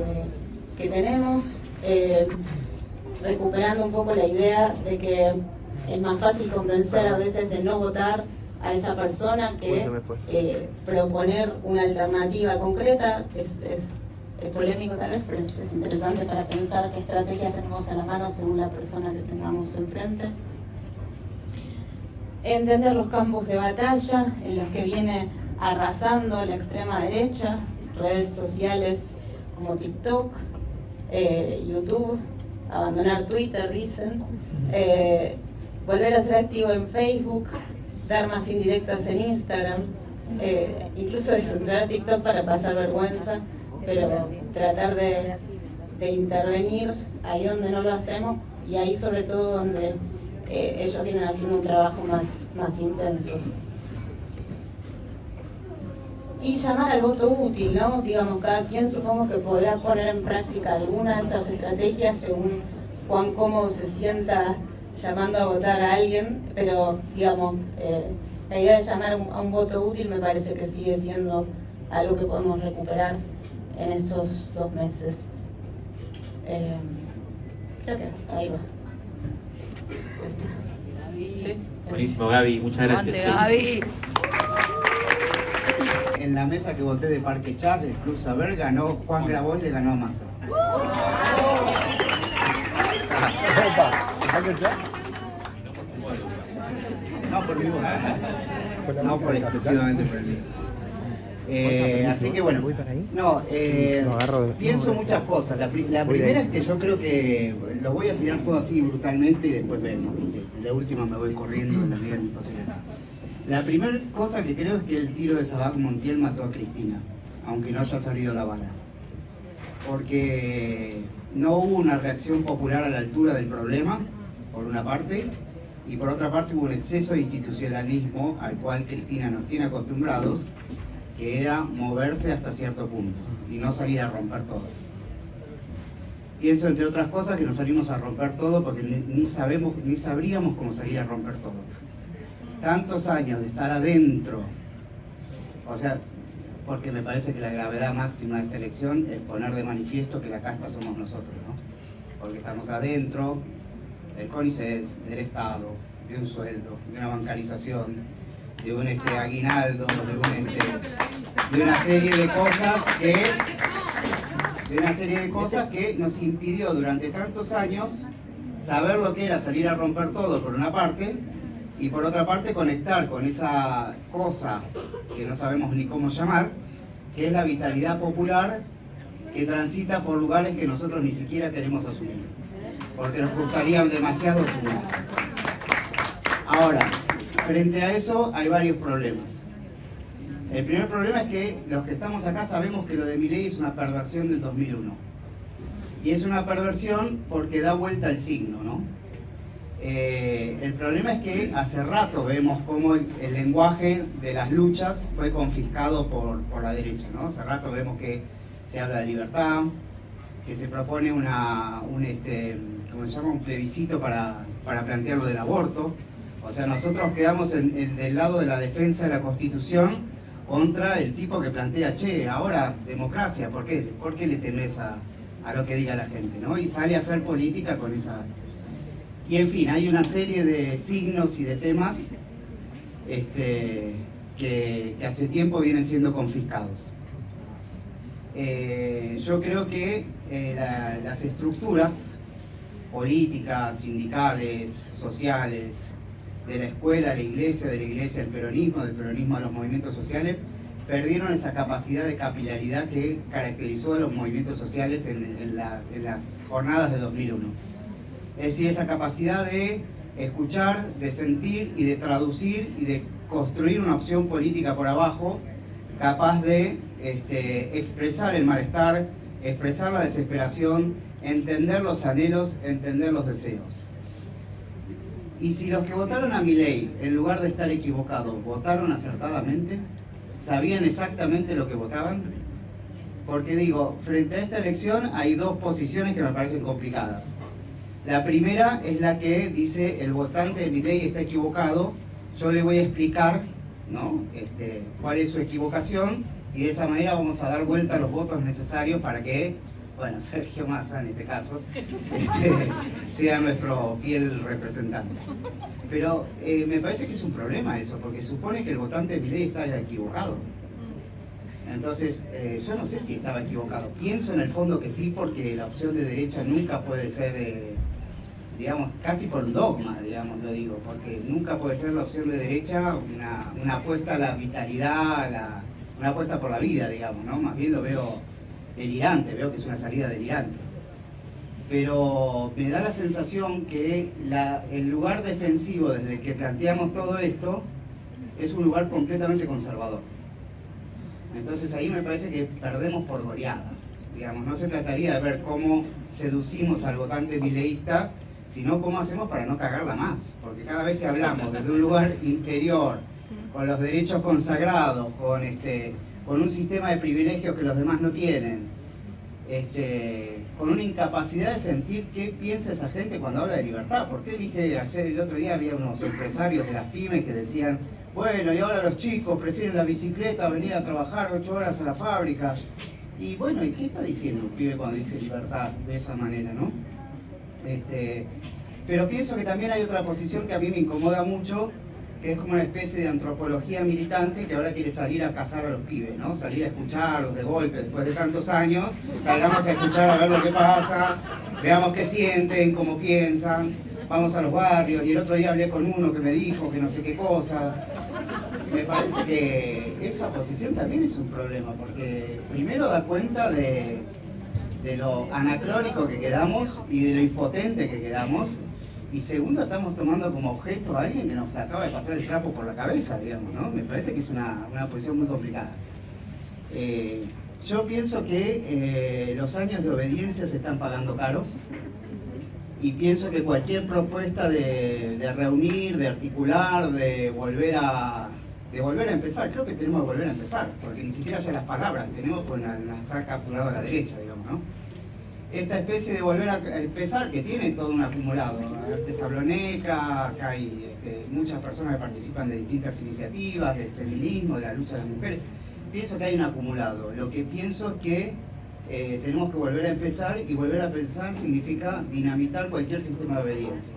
que tenemos, recuperando un poco la idea de que es más fácil convencer a veces de no votar a esa persona que proponer una alternativa concreta. Es polémico tal vez, pero es interesante para pensar qué estrategias tenemos en la mano según la persona que tengamos enfrente. Entender los campos de batalla en los que viene arrasando la extrema derecha, redes sociales como TikTok, YouTube, abandonar Twitter, dicen, volver a ser activo en Facebook, dar más indirectas en Instagram, incluso eso, entrar a TikTok para pasar vergüenza, pero tratar de intervenir ahí donde no lo hacemos y ahí sobre todo donde ellos vienen haciendo un trabajo más intenso. Y llamar al voto útil, ¿no? Digamos, cada quien supongo que podrá poner en práctica alguna de estas estrategias según cuán cómodo se sienta llamando a votar a alguien, pero digamos, la idea de llamar a un voto útil me parece que sigue siendo algo que podemos recuperar en esos 2 meses. Creo que ahí va. ¿Sí? Buenísimo, Gaby, muchas gracias. Gaby. En la mesa que voté de Parque Char, el Club Saber ganó Juan Grabois, le ganó a Massa. No, por mí. No, por exclusivamente por mí. Así que bueno, no, pienso muchas cosas. La primera es que yo creo que lo voy a tirar todo así brutalmente y después vemos. La última me voy corriendo en la medida de mi posibilidad. La primera cosa que creo es que el tiro de Sabac Montiel mató a Cristina, aunque no haya salido la bala. Porque no hubo una reacción popular a la altura del problema, por una parte, y por otra parte hubo un exceso de institucionalismo al cual Cristina nos tiene acostumbrados, que era moverse hasta cierto punto y no salir a romper todo. Pienso, entre otras cosas, que no salimos a romper todo porque ni sabríamos cómo salir a romper todo. Tantos años de estar adentro, o sea, porque me parece que la gravedad máxima de esta elección es poner de manifiesto que la casta somos nosotros, ¿no? Porque estamos adentro del CONICET, del Estado, de un sueldo, de una bancarización, de un aguinaldo, de una serie de cosas que nos impidió durante tantos años saber lo que era salir a romper todo por una parte y por otra parte conectar con esa cosa que no sabemos ni cómo llamar, que es la vitalidad popular que transita por lugares que nosotros ni siquiera queremos asumir, porque nos gustaría demasiado asumir. Ahora, frente a eso hay varios problemas. El primer problema es que los que estamos acá sabemos que lo de Milei es una perversión del 2001. Y es una perversión porque da vuelta el signo, ¿no? El problema es que hace rato vemos cómo el lenguaje de las luchas fue confiscado por la derecha, ¿no? Hace rato vemos que se habla de libertad, que se propone un plebiscito para plantear lo del aborto. O sea, nosotros quedamos del lado de la defensa de la Constitución contra el tipo que plantea, che, ahora democracia, ¿por qué? ¿Por qué le temes a lo que diga la gente, ¿no? Y sale a hacer política con esa... Y en fin, hay una serie de signos y de temas que hace tiempo vienen siendo confiscados. Yo creo que las estructuras políticas, sindicales, sociales, de la escuela a la iglesia, de la iglesia al peronismo, del peronismo a los movimientos sociales, perdieron esa capacidad de capilaridad que caracterizó a los movimientos sociales en las jornadas de 2001. Es decir, esa capacidad de escuchar, de sentir y de traducir y de construir una opción política por abajo, capaz de expresar el malestar, expresar la desesperación, entender los anhelos, entender los deseos. Y si los que votaron a Milei, en lugar de estar equivocados, votaron acertadamente, ¿sabían exactamente lo que votaban? Porque digo, frente a esta elección hay dos posiciones que me parecen complicadas. La primera es la que dice el votante de Milei está equivocado, yo le voy a explicar, ¿no? Cuál es su equivocación y de esa manera vamos a dar vuelta a los votos necesarios para que, bueno, Sergio Massa en este caso, sea nuestro fiel representante. Pero me parece que es un problema eso, porque supone que el votante de Milei estaba equivocado. Entonces, yo no sé si estaba equivocado. Pienso en el fondo que sí, porque la opción de derecha nunca puede ser, digamos, casi por dogma, digamos, lo digo, porque nunca puede ser la opción de derecha una apuesta a la vitalidad, una apuesta por la vida, digamos, ¿no? Más bien lo veo delirante, veo que es una salida delirante. Pero me da la sensación que el lugar defensivo desde el que planteamos todo esto es un lugar completamente conservador. Entonces ahí me parece que perdemos por goleada. Digamos, no se trataría de ver cómo seducimos al votante mileísta, sino cómo hacemos para no cagarla más. Porque cada vez que hablamos desde un lugar interior, con los derechos consagrados, con un sistema de privilegios que los demás no tienen, con una incapacidad de sentir qué piensa esa gente cuando habla de libertad. Porque dije ayer, el otro día había unos empresarios de las pymes que decían, bueno, y ahora los chicos prefieren la bicicleta a venir a trabajar 8 horas a la fábrica. Y bueno, ¿y qué está diciendo un pibe cuando dice libertad de esa manera, no? Pero pienso que también hay otra posición que a mí me incomoda mucho, que es como una especie de antropología militante que ahora quiere salir a cazar a los pibes, ¿no? Salir a escucharlos de golpe después de tantos años, salgamos a escuchar a ver lo que pasa, veamos qué sienten, cómo piensan, vamos a los barrios. Y el otro día hablé con uno que me dijo que no sé qué cosa. Me parece que esa posición también es un problema, porque primero da cuenta de lo anacrónico que quedamos y de lo impotente que quedamos. Y segundo, estamos tomando como objeto a alguien que nos acaba de pasar el trapo por la cabeza, digamos, ¿no? Me parece que es una posición muy complicada. Yo pienso que los años de obediencia se están pagando caro. Y pienso que cualquier propuesta de reunir, de articular, de volver a empezar, creo que tenemos que volver a empezar, porque ni siquiera ya las palabras tenemos, pues las ha capturado a la derecha, digamos, ¿no? Esta especie de volver a empezar, que tiene todo un acumulado. Arte Sabloneca, acá hay muchas personas que participan de distintas iniciativas, del feminismo, de la lucha de las mujeres. Pienso que hay un acumulado. Lo que pienso es que tenemos que volver a empezar, y volver a pensar significa dinamitar cualquier sistema de obediencia.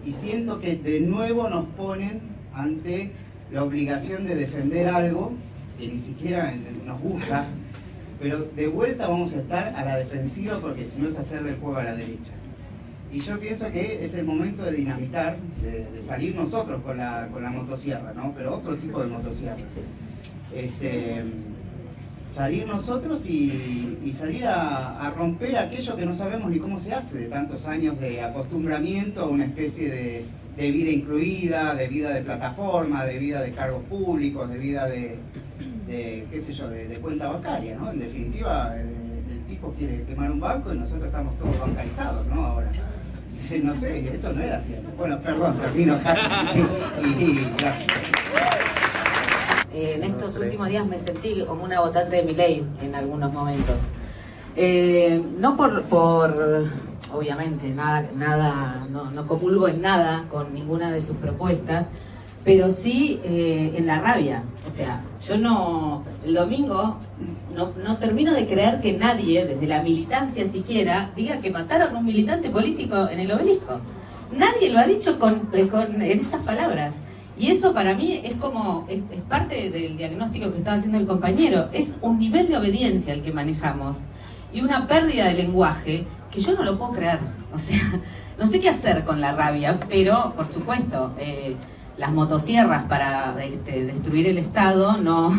Y siento que de nuevo nos ponen ante la obligación de defender algo que ni siquiera nos gusta, pero de vuelta vamos a estar a la defensiva, porque si no es hacerle el juego a la derecha. Y yo pienso que es el momento de dinamitar, de salir nosotros con la motosierra, ¿no? Pero otro tipo de motosierra. Salir nosotros y salir a romper aquello que no sabemos ni cómo se hace, de tantos años de acostumbramiento a una especie de vida incluida, de vida de plataforma, de vida de cargos públicos, de vida de qué sé yo, de cuenta bancaria, ¿no? En definitiva, el tipo quiere quemar un banco y nosotros estamos todos bancarizados, ¿no? Ahora, no sé, esto no era cierto. Bueno, perdón, termino acá y gracias. En estos últimos días me sentí como una votante de Milei en algunos momentos. No por obviamente, no comulgo en nada con ninguna de sus propuestas, pero sí en la rabia. O sea, yo el domingo no termino de creer que nadie, desde la militancia siquiera, diga que mataron a un militante político en el Obelisco. Nadie lo ha dicho en esas palabras. Y eso para mí es parte del diagnóstico que estaba haciendo el compañero. Es un nivel de obediencia el que manejamos y una pérdida de lenguaje que yo no lo puedo creer. O sea, no sé qué hacer con la rabia, pero por supuesto, las motosierras para destruir el Estado no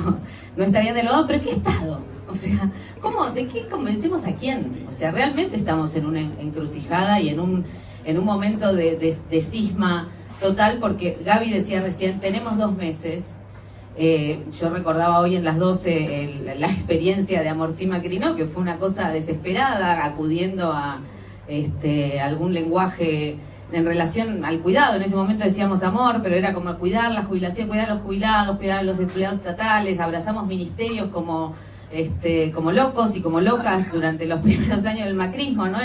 estarían del lado. ¿Pero qué Estado? O sea, ¿de qué convencemos a quién? O sea, realmente estamos en una encrucijada y en un momento de cisma total, porque Gaby decía recién, tenemos 2 meses. Yo recordaba hoy en las 12 la experiencia de Amorcí Macrino, que fue una cosa desesperada, acudiendo a algún lenguaje en relación al cuidado. En ese momento decíamos amor, pero era como cuidar la jubilación, cuidar a los jubilados, cuidar a los empleados estatales. Abrazamos ministerios como locos y como locas durante los primeros años del macrismo, ¿no?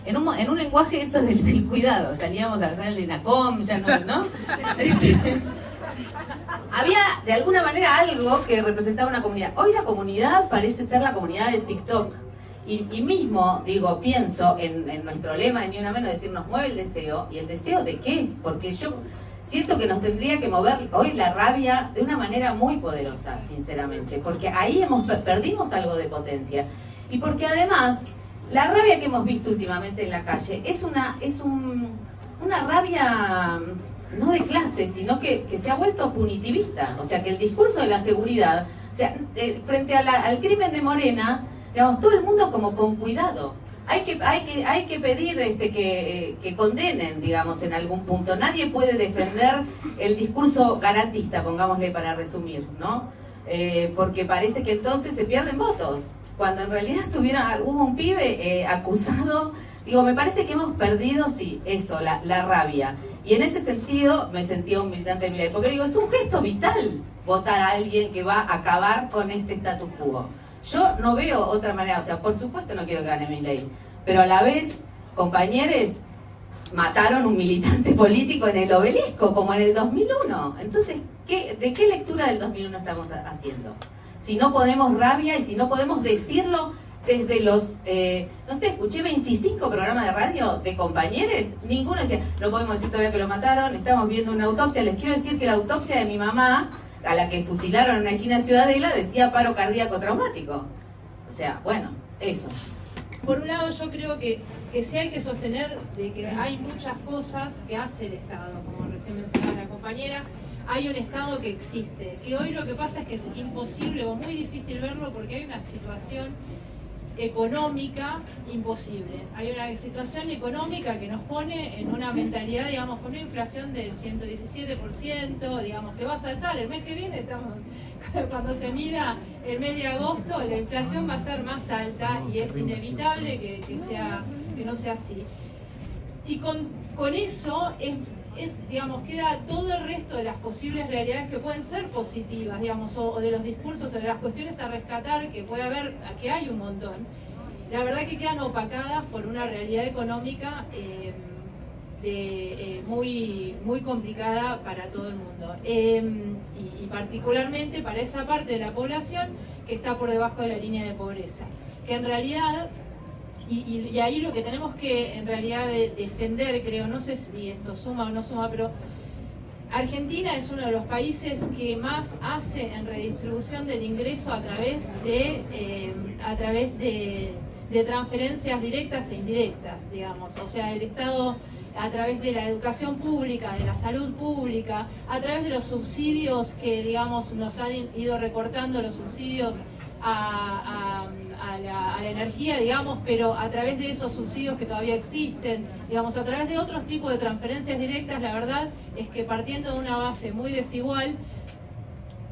En un lenguaje eso del cuidado. Salíamos a abrazar el ENACOM, ya ¿no? Había de alguna manera algo que representaba una comunidad. Hoy la comunidad parece ser la comunidad de TikTok. Y mismo, pienso en nuestro lema de Ni Una Menos, decir, nos mueve el deseo. ¿Y el deseo de qué? Porque yo siento que nos tendría que mover hoy la rabia de una manera muy poderosa, sinceramente. Porque ahí perdimos algo de potencia. Y porque además, la rabia que hemos visto últimamente en la calle es una rabia no de clase, sino que se ha vuelto punitivista. O sea, que el discurso de la seguridad, o sea, frente al crimen de Morena, digamos, todo el mundo como con cuidado. Hay que pedir que condenen, digamos, en algún punto. Nadie puede defender el discurso garantista, pongámosle para resumir, ¿no? Porque parece que entonces se pierden votos, cuando en realidad hubo un pibe acusado. Digo, me parece que hemos perdido, sí, eso, la rabia. Y en ese sentido me sentía un militante de Milei, porque digo, es un gesto vital votar a alguien que va a acabar con este status quo. Yo no veo otra manera, o sea, por supuesto no quiero que gane Milei, pero a la vez, compañeros, mataron un militante político en el Obelisco, como en el 2001. Entonces, ¿de qué lectura del 2001 estamos haciendo? Si no ponemos rabia y si no podemos decirlo desde los, no sé, escuché 25 programas de radio de compañeros, ninguno decía, no podemos decir todavía que lo mataron, estamos viendo una autopsia. Les quiero decir que la autopsia de mi mamá, a la que fusilaron en una esquina de Ciudadela, decía paro cardíaco traumático. O sea, bueno, eso. Por un lado, yo creo que sí hay que sostener de que hay muchas cosas que hace el Estado, como recién mencionaba la compañera. Hay un Estado que existe, que hoy lo que pasa es que es imposible o muy difícil verlo porque hay una situación económica imposible. Hay una situación económica que nos pone en una mentalidad, digamos, con una inflación del 117%, digamos, que va a saltar el mes que viene. Cuando se mida el mes de agosto, la inflación va a ser más alta y es inevitable que no sea así. Y con eso digamos, queda todo el resto de las posibles realidades que pueden ser positivas, digamos, o de los discursos, o de las cuestiones a rescatar, que puede haber, que hay un montón. La verdad que quedan opacadas por una realidad económica muy complicada para todo el mundo. Y particularmente para esa parte de la población que está por debajo de la línea de pobreza. Que en realidad... Y ahí lo que tenemos que en realidad defender, creo, no sé si esto suma o no suma, pero Argentina es uno de los países que más hace en redistribución del ingreso a través de transferencias directas e indirectas, digamos. O sea, el Estado a través de la educación pública, de la salud pública, a través de los subsidios que, digamos, nos han ido recortando los subsidios a la energía, digamos, pero a través de esos subsidios que todavía existen, digamos, a través de otros tipos de transferencias directas, la verdad es que partiendo de una base muy desigual,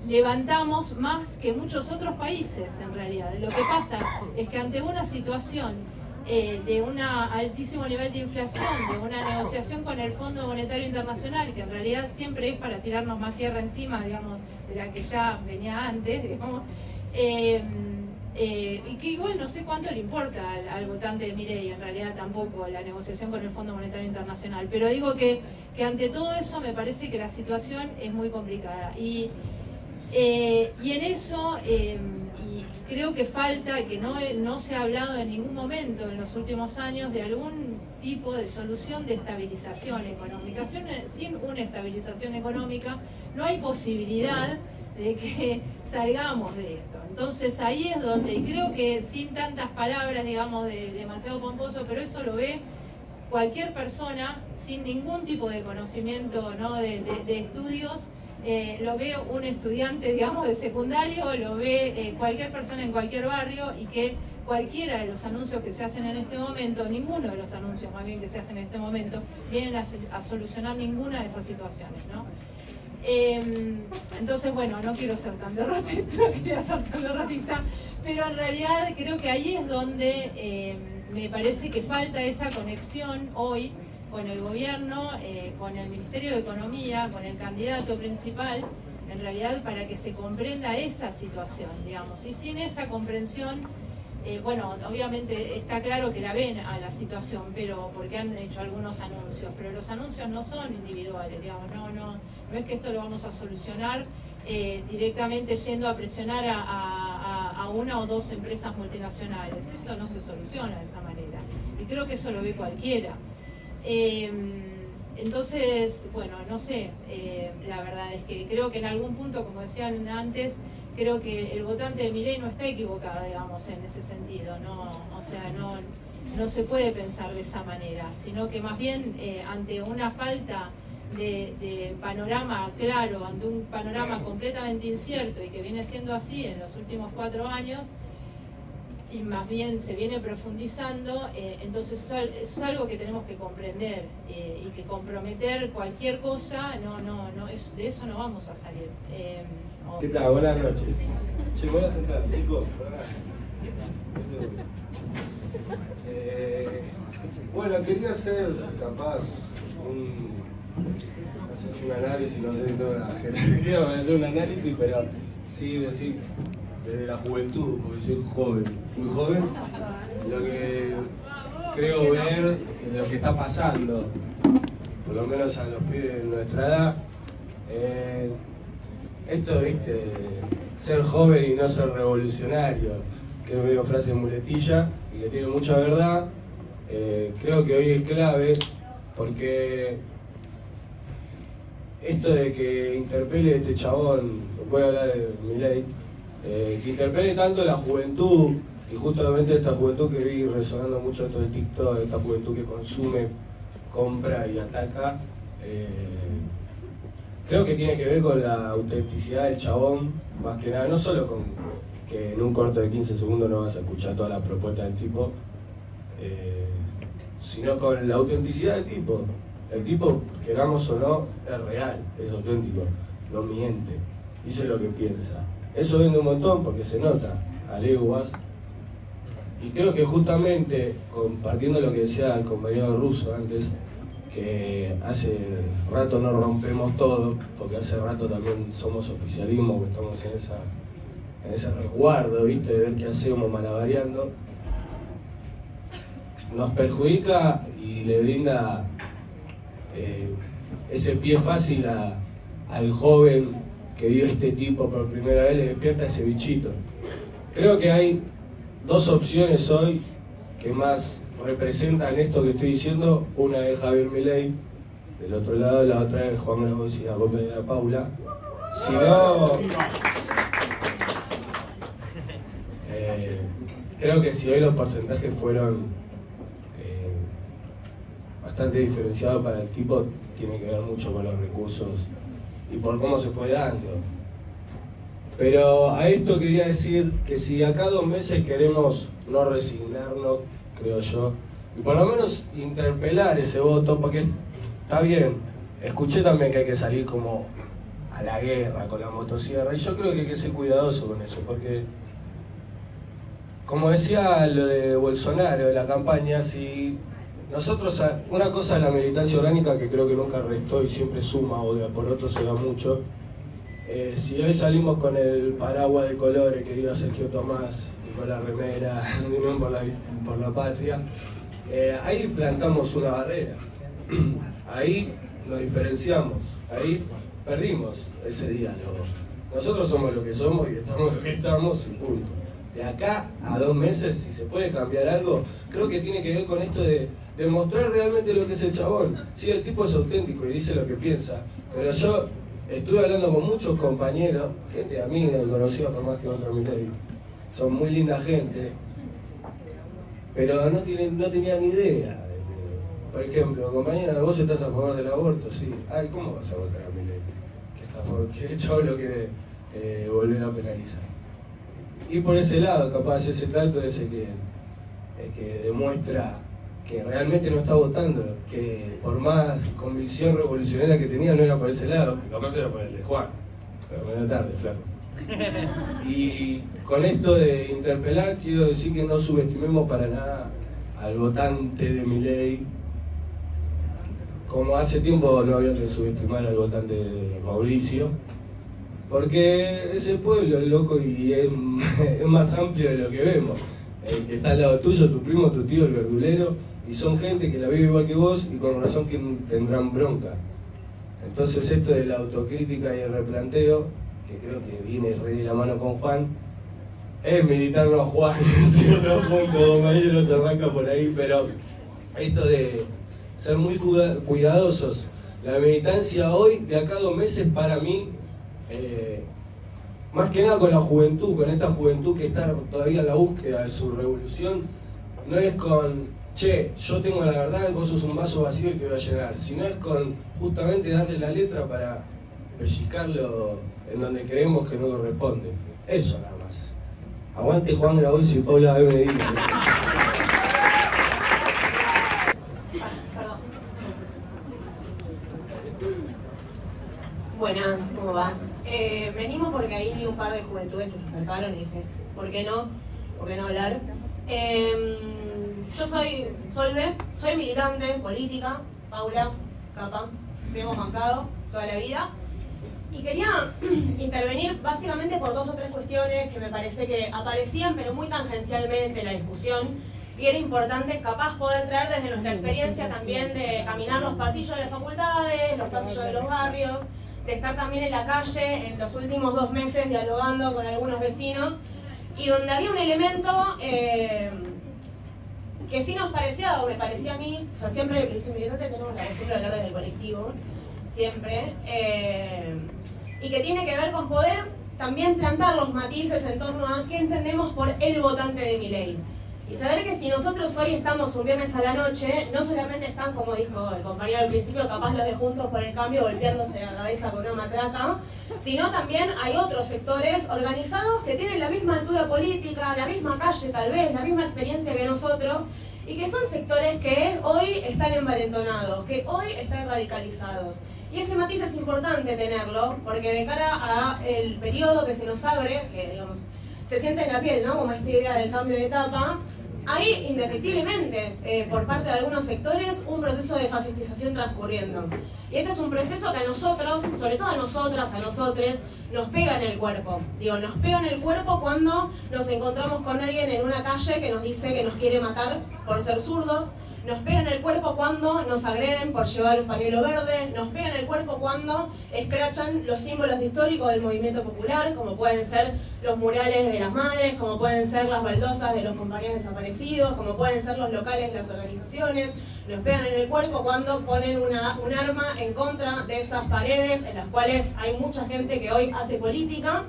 levantamos más que muchos otros países en realidad. Lo que pasa es que ante una situación de un altísimo nivel de inflación, de una negociación con el Fondo Monetario Internacional, que en realidad siempre es para tirarnos más tierra encima, digamos, de la que ya venía antes, digamos, y que igual no sé cuánto le importa al votante de Milei, en realidad tampoco, la negociación con el Fondo Monetario Internacional. Pero digo que ante todo eso me parece que la situación es muy complicada. Y en eso, y creo que falta, que no se ha hablado en ningún momento en los últimos años, de algún tipo de solución de estabilización económica. Sin una estabilización económica no hay posibilidad de que salgamos de esto. Entonces ahí es donde, y creo que sin tantas palabras, digamos, demasiado pomposo, pero eso lo ve cualquier persona sin ningún tipo de conocimiento, ¿no? de estudios, lo ve un estudiante, digamos, de secundario, lo ve cualquier persona en cualquier barrio, y que cualquiera de los anuncios que se hacen en este momento, ninguno de los anuncios más bien que se hacen en este momento, vienen a solucionar ninguna de esas situaciones, ¿no? Entonces, bueno, no quiero ser tan derrotista, pero en realidad creo que ahí es donde me parece que falta esa conexión hoy con el gobierno, con el Ministerio de Economía, con el candidato principal, en realidad para que se comprenda esa situación, digamos. Y sin esa comprensión, bueno, obviamente está claro que la ven a la situación, pero porque han hecho algunos anuncios, pero los anuncios no son individuales, digamos, no es que esto lo vamos a solucionar directamente yendo a presionar a una o dos empresas multinacionales. Esto no se soluciona de esa manera, y creo que eso lo ve cualquiera. Entonces, bueno, no sé, la verdad es que creo que en algún punto, como decían antes, creo que el votante de Milei no está equivocado, digamos, en ese sentido, o sea, no se puede pensar de esa manera, sino que más bien ante una falta de panorama claro, ante un panorama completamente incierto, y que viene siendo así en los últimos 4 años, y más bien se viene profundizando, entonces es algo que tenemos que comprender, y que comprometer cualquier cosa, de eso no vamos a salir. ¿Qué tal? Buenas noches. Che, me voy a sentar, Nico. Bueno, quería hacer capaz no sé si un análisis, no sé si toda la jerarquía van a hacer un análisis, pero sí decir desde la juventud, porque soy joven, muy joven, lo que creo ver de lo que está pasando, por lo menos a los pibes de nuestra edad, esto, viste, ser joven y no ser revolucionario, que es medio frase de muletilla y que tiene mucha verdad. Creo que hoy es clave porque esto de que interpele este chabón, voy a hablar de Milei, que interpele tanto la juventud, y justamente esta juventud que vi resonando mucho esto de TikTok, esta juventud que consume, compra y ataca, creo que tiene que ver con la autenticidad del chabón, más que nada, no solo con que en un corto de 15 segundos no vas a escuchar todas las propuestas del tipo, sino con la autenticidad del tipo. El tipo, queramos o no, es real, es auténtico, no miente, dice lo que piensa. Eso vende un montón porque se nota a leguas. Y creo que justamente, compartiendo lo que decía el compañero ruso antes, que hace rato nos rompemos todo, porque hace rato también somos oficialismo, que estamos en ese resguardo, ¿viste? De ver qué hacemos malabareando, nos perjudica y le brinda ese pie fácil al joven que vio este tipo por primera vez, le despierta ese bichito. Creo que hay dos opciones hoy que más representan esto que estoy diciendo. Una es Javier Milei, del otro lado, la otra es Juan Grabois y la Gómez de la Paula. Si no, creo que si hoy los porcentajes fueron bastante diferenciados para el tipo, tiene que ver mucho con los recursos y por cómo se fue dando. Pero a esto quería decir que si acá 2 meses queremos no resignarnos, creo yo, y por lo menos interpelar ese voto, porque está bien, escuché también que hay que salir como a la guerra con la motosierra, y yo creo que hay que ser cuidadoso con eso, porque como decía lo de Bolsonaro, de la campaña, si nosotros, una cosa es la militancia orgánica que creo que nunca restó y siempre suma, o de por otro se da mucho. Si hoy salimos con el paraguas de colores que diga Sergio Tomás y con la remera de Unión por la Patria, ahí plantamos una barrera, ahí nos diferenciamos, ahí perdimos ese diálogo. Nosotros somos lo que somos y estamos lo que estamos y punto. De acá a 2 meses, si se puede cambiar algo, creo que tiene que ver con esto de demostrar realmente lo que es el chabón. Sí, el tipo es auténtico y dice lo que piensa, pero yo estuve hablando con muchos compañeros, gente amiga y conocida por más que otra Milei, son muy linda gente, pero no tenían ni idea. Por ejemplo, compañera, vos estás a favor del aborto, sí. Ay, ¿cómo vas a votar a Milei? Que el chabón lo quiere volver a penalizar. Y por ese lado, capaz ese trato ese que demuestra que realmente no está votando, que por más convicción revolucionaria que tenía no era por ese lado, que capaz era por el de Juan, pero medio tarde, flaco. Y con esto de interpelar, quiero decir que no subestimemos para nada al votante de Milei, como hace tiempo no había que subestimar al votante de Mauricio, porque ese pueblo es loco y es más amplio de lo que vemos. El que está al lado tuyo, tu primo, tu tío, el verdulero, y son gente que la vive igual que vos y con razón que tendrán bronca. Entonces esto de la autocrítica y el replanteo, que creo que viene re de la mano con Juan, es militarlo a Juan en cierto punto, compañero, se arranca por ahí, pero esto de ser muy cuidadosos. La militancia hoy, de acá a 2 meses, para mí, más que nada con la juventud, con esta juventud que está todavía en la búsqueda de su revolución, no es con, che, yo tengo la verdad, vos sos un vaso vacío y te voy a llenar, sino es con justamente darle la letra para pellizcarlo en donde creemos que no corresponde. Eso nada más. Aguante Juan Grabois y Paula B. Medina. Buenas, ¿cómo va? Venimos porque ahí vi un par de juventudes que se acercaron y dije, ¿por qué no? ¿Por qué no hablar? Yo soy Solve, soy militante política, Paula, capa, te hemos bancado toda la vida. Y quería intervenir básicamente por 2 o 3 cuestiones que me parece que aparecían pero muy tangencialmente en la discusión. Y era importante capaz poder traer desde nuestra experiencia también de caminar los pasillos de las facultades, los pasillos de los barrios, de estar también en la calle en los últimos 2 meses dialogando con algunos vecinos y donde había un elemento que sí nos parecía, o me parecía a mí, o sea, siempre tenemos la costumbre de hablar del colectivo, siempre, y que tiene que ver con poder también plantar los matices en torno a qué entendemos por el votante de Milei. Y saber que si nosotros hoy estamos un viernes a la noche, no solamente están, como dijo el compañero al principio, capaz los de Juntos por el Cambio golpeándose la cabeza con una matraca, sino también hay otros sectores organizados que tienen la misma altura política, la misma calle tal vez, la misma experiencia que nosotros, y que son sectores que hoy están envalentonados, que hoy están radicalizados. Y ese matiz es importante tenerlo, porque de cara al periodo que se nos abre, que digamos, se siente en la piel, ¿no? Como esta idea del cambio de etapa, hay indefectiblemente, por parte de algunos sectores, un proceso de fascistización transcurriendo. Y ese es un proceso que a nosotros, sobre todo a nosotras, a nosotres, nos pega en el cuerpo. Digo, nos pega en el cuerpo cuando nos encontramos con alguien en una calle que nos dice que nos quiere matar por ser zurdos. Nos pega en el cuerpo cuando nos agreden por llevar un pañuelo verde, nos pega en el cuerpo cuando escrachan los símbolos históricos del movimiento popular, como pueden ser los murales de las madres, como pueden ser las baldosas de los compañeros desaparecidos, como pueden ser los locales de las organizaciones. Nos pegan en el cuerpo cuando ponen un arma en contra de esas paredes en las cuales hay mucha gente que hoy hace política.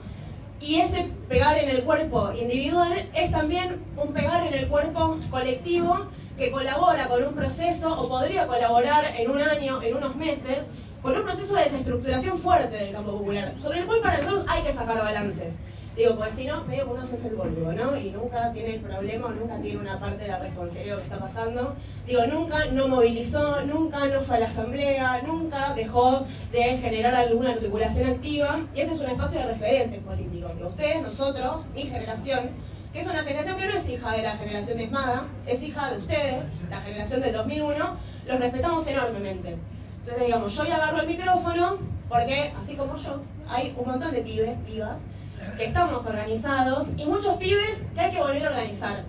Y ese pegar en el cuerpo individual es también un pegar en el cuerpo colectivo que colabora con un proceso, o podría colaborar en un año, en unos meses, con un proceso de desestructuración fuerte del campo popular, sobre el cual para nosotros hay que sacar balances. Digo, pues si no, medio que uno se hace el boludo, ¿no? Y nunca tiene el problema, o nunca tiene una parte de la responsabilidad de lo que está pasando. Digo, nunca no movilizó, nunca no fue a la asamblea, nunca dejó de generar alguna articulación activa. Y este es un espacio de referentes políticos. Que ustedes, nosotros, mi generación, que es una generación que no es hija de la generación de Esmada, es hija de ustedes, la generación del 2001, los respetamos enormemente. Entonces, digamos, yo hoy agarro el micrófono porque, así como yo, hay un montón de pibes, pibas, que estamos organizados, y muchos pibes que hay que volver a organizar.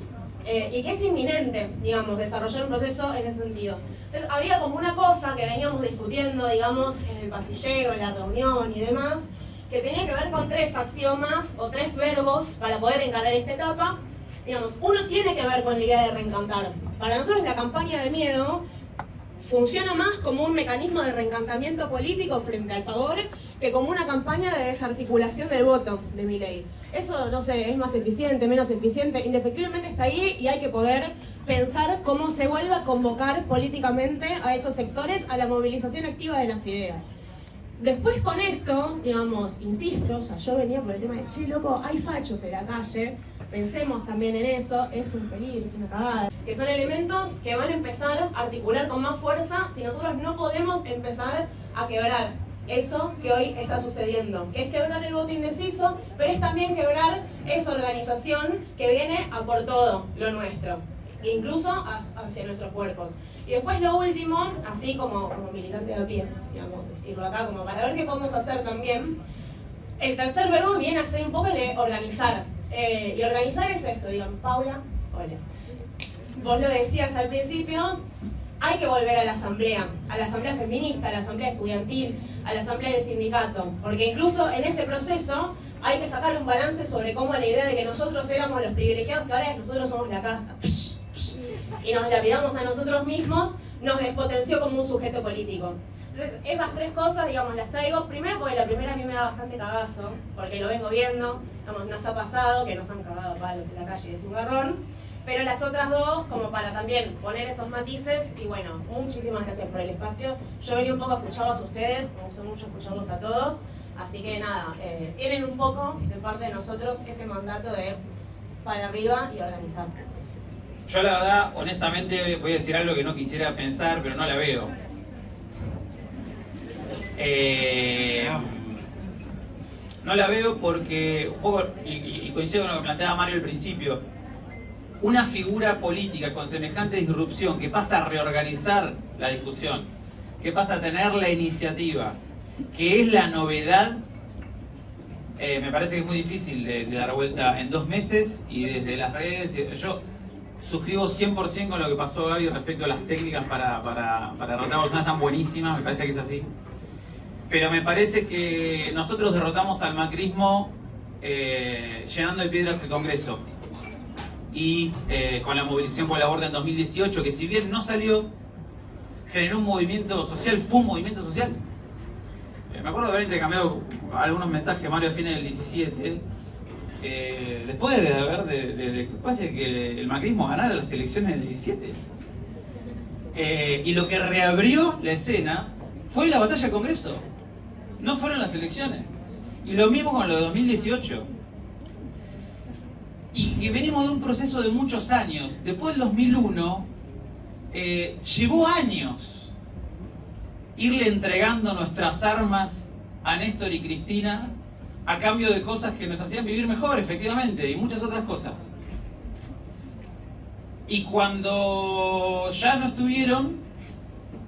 Y que es inminente, digamos, desarrollar un proceso en ese sentido. Entonces, había como una cosa que veníamos discutiendo, digamos, en el pasillero, en la reunión y demás, que tenía que ver con 3 axiomas o 3 verbos para poder encarar esta etapa. Digamos, uno tiene que ver con la idea de reencantar. Para nosotros la campaña de miedo funciona más como un mecanismo de reencantamiento político frente al pavor que como una campaña de desarticulación del voto de Milei. Eso, no sé, es más eficiente, menos eficiente, indefectiblemente está ahí, y hay que poder pensar cómo se vuelve a convocar políticamente a esos sectores a la movilización activa de las ideas. Después con esto, digamos, insisto, o sea, yo venía por el tema de, che, loco, hay fachos en la calle, pensemos también en eso, es un peligro, es una cagada. Que son elementos que van a empezar a articular con más fuerza si nosotros no podemos empezar a quebrar eso que hoy está sucediendo. Que es quebrar el voto indeciso, pero es también quebrar esa organización que viene a por todo lo nuestro, incluso hacia nuestros cuerpos. Y después lo último, así como militante de a pie, digamos, decirlo acá, como para ver qué podemos hacer también. El tercer verbo viene a ser un poco el de organizar. Y organizar es esto, digamos, Paula, hola. Vos lo decías al principio, hay que volver a la asamblea feminista, a la asamblea estudiantil, a la asamblea del sindicato, porque incluso en ese proceso hay que sacar un balance sobre cómo la idea de que nosotros éramos los privilegiados, que ahora nosotros somos la casta, y nos la pidamos a nosotros mismos, nos despotenció como un sujeto político. Entonces, esas 3 cosas, digamos, las traigo. Primero, porque la primera a mí me da bastante cagazo, porque lo vengo viendo, digamos, nos ha pasado que nos han cagado palos en la calle y es un garrón. Pero las otras 2, como para también poner esos matices, y bueno, muchísimas gracias por el espacio. Yo venía un poco a escucharlos a ustedes, me gustó mucho escucharlos a todos, así que nada, tienen un poco de parte de nosotros ese mandato de para arriba y organizar. Yo la verdad, honestamente, voy a decir algo que no quisiera pensar, pero no la veo. No la veo porque, un poco, y coincido con lo que planteaba Mario al principio, una figura política con semejante disrupción que pasa a reorganizar la discusión, que pasa a tener la iniciativa, que es la novedad, me parece que es muy difícil de dar vuelta en 2 meses, y desde las redes. Yo suscribo 100% con lo que pasó Gaby respecto a las técnicas para derrotar a Bolsonaro, están buenísimas, me parece que es así. Pero me parece que nosotros derrotamos al macrismo llenando de piedras el Congreso y con la movilización por la aborto en 2018, que si bien no salió, generó un movimiento social, fue un movimiento social. Me acuerdo de haber intercambiado algunos mensajes, Mario, a fines del 17, después de que el macrismo ganara las elecciones del 17. Y lo que reabrió la escena fue la batalla del Congreso, no fueron las elecciones. Y lo mismo con lo de 2018. Y que venimos de un proceso de muchos años. Después del 2001, llevó años irle entregando nuestras armas a Néstor y Cristina a cambio de cosas que nos hacían vivir mejor, efectivamente, y muchas otras cosas. Y cuando ya no estuvieron,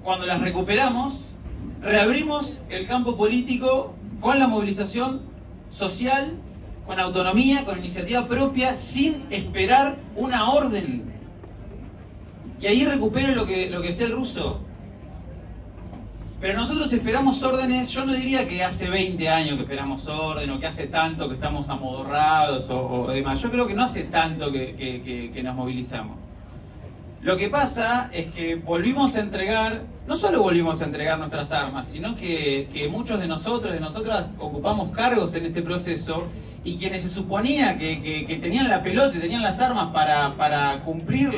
cuando las recuperamos, reabrimos el campo político con la movilización social, con autonomía, con iniciativa propia, sin esperar una orden. Y ahí recupero lo que decía el ruso. Pero nosotros esperamos órdenes, yo no diría que hace 20 años que esperamos orden, o que hace tanto que estamos amodorrados o demás. Yo creo que no hace tanto que nos movilizamos. Lo que pasa es que volvimos a entregar, no solo volvimos a entregar nuestras armas, sino que muchos de nosotros, de nosotras, ocupamos cargos en este proceso, y quienes se suponía que tenían la pelota y tenían las armas para cumplir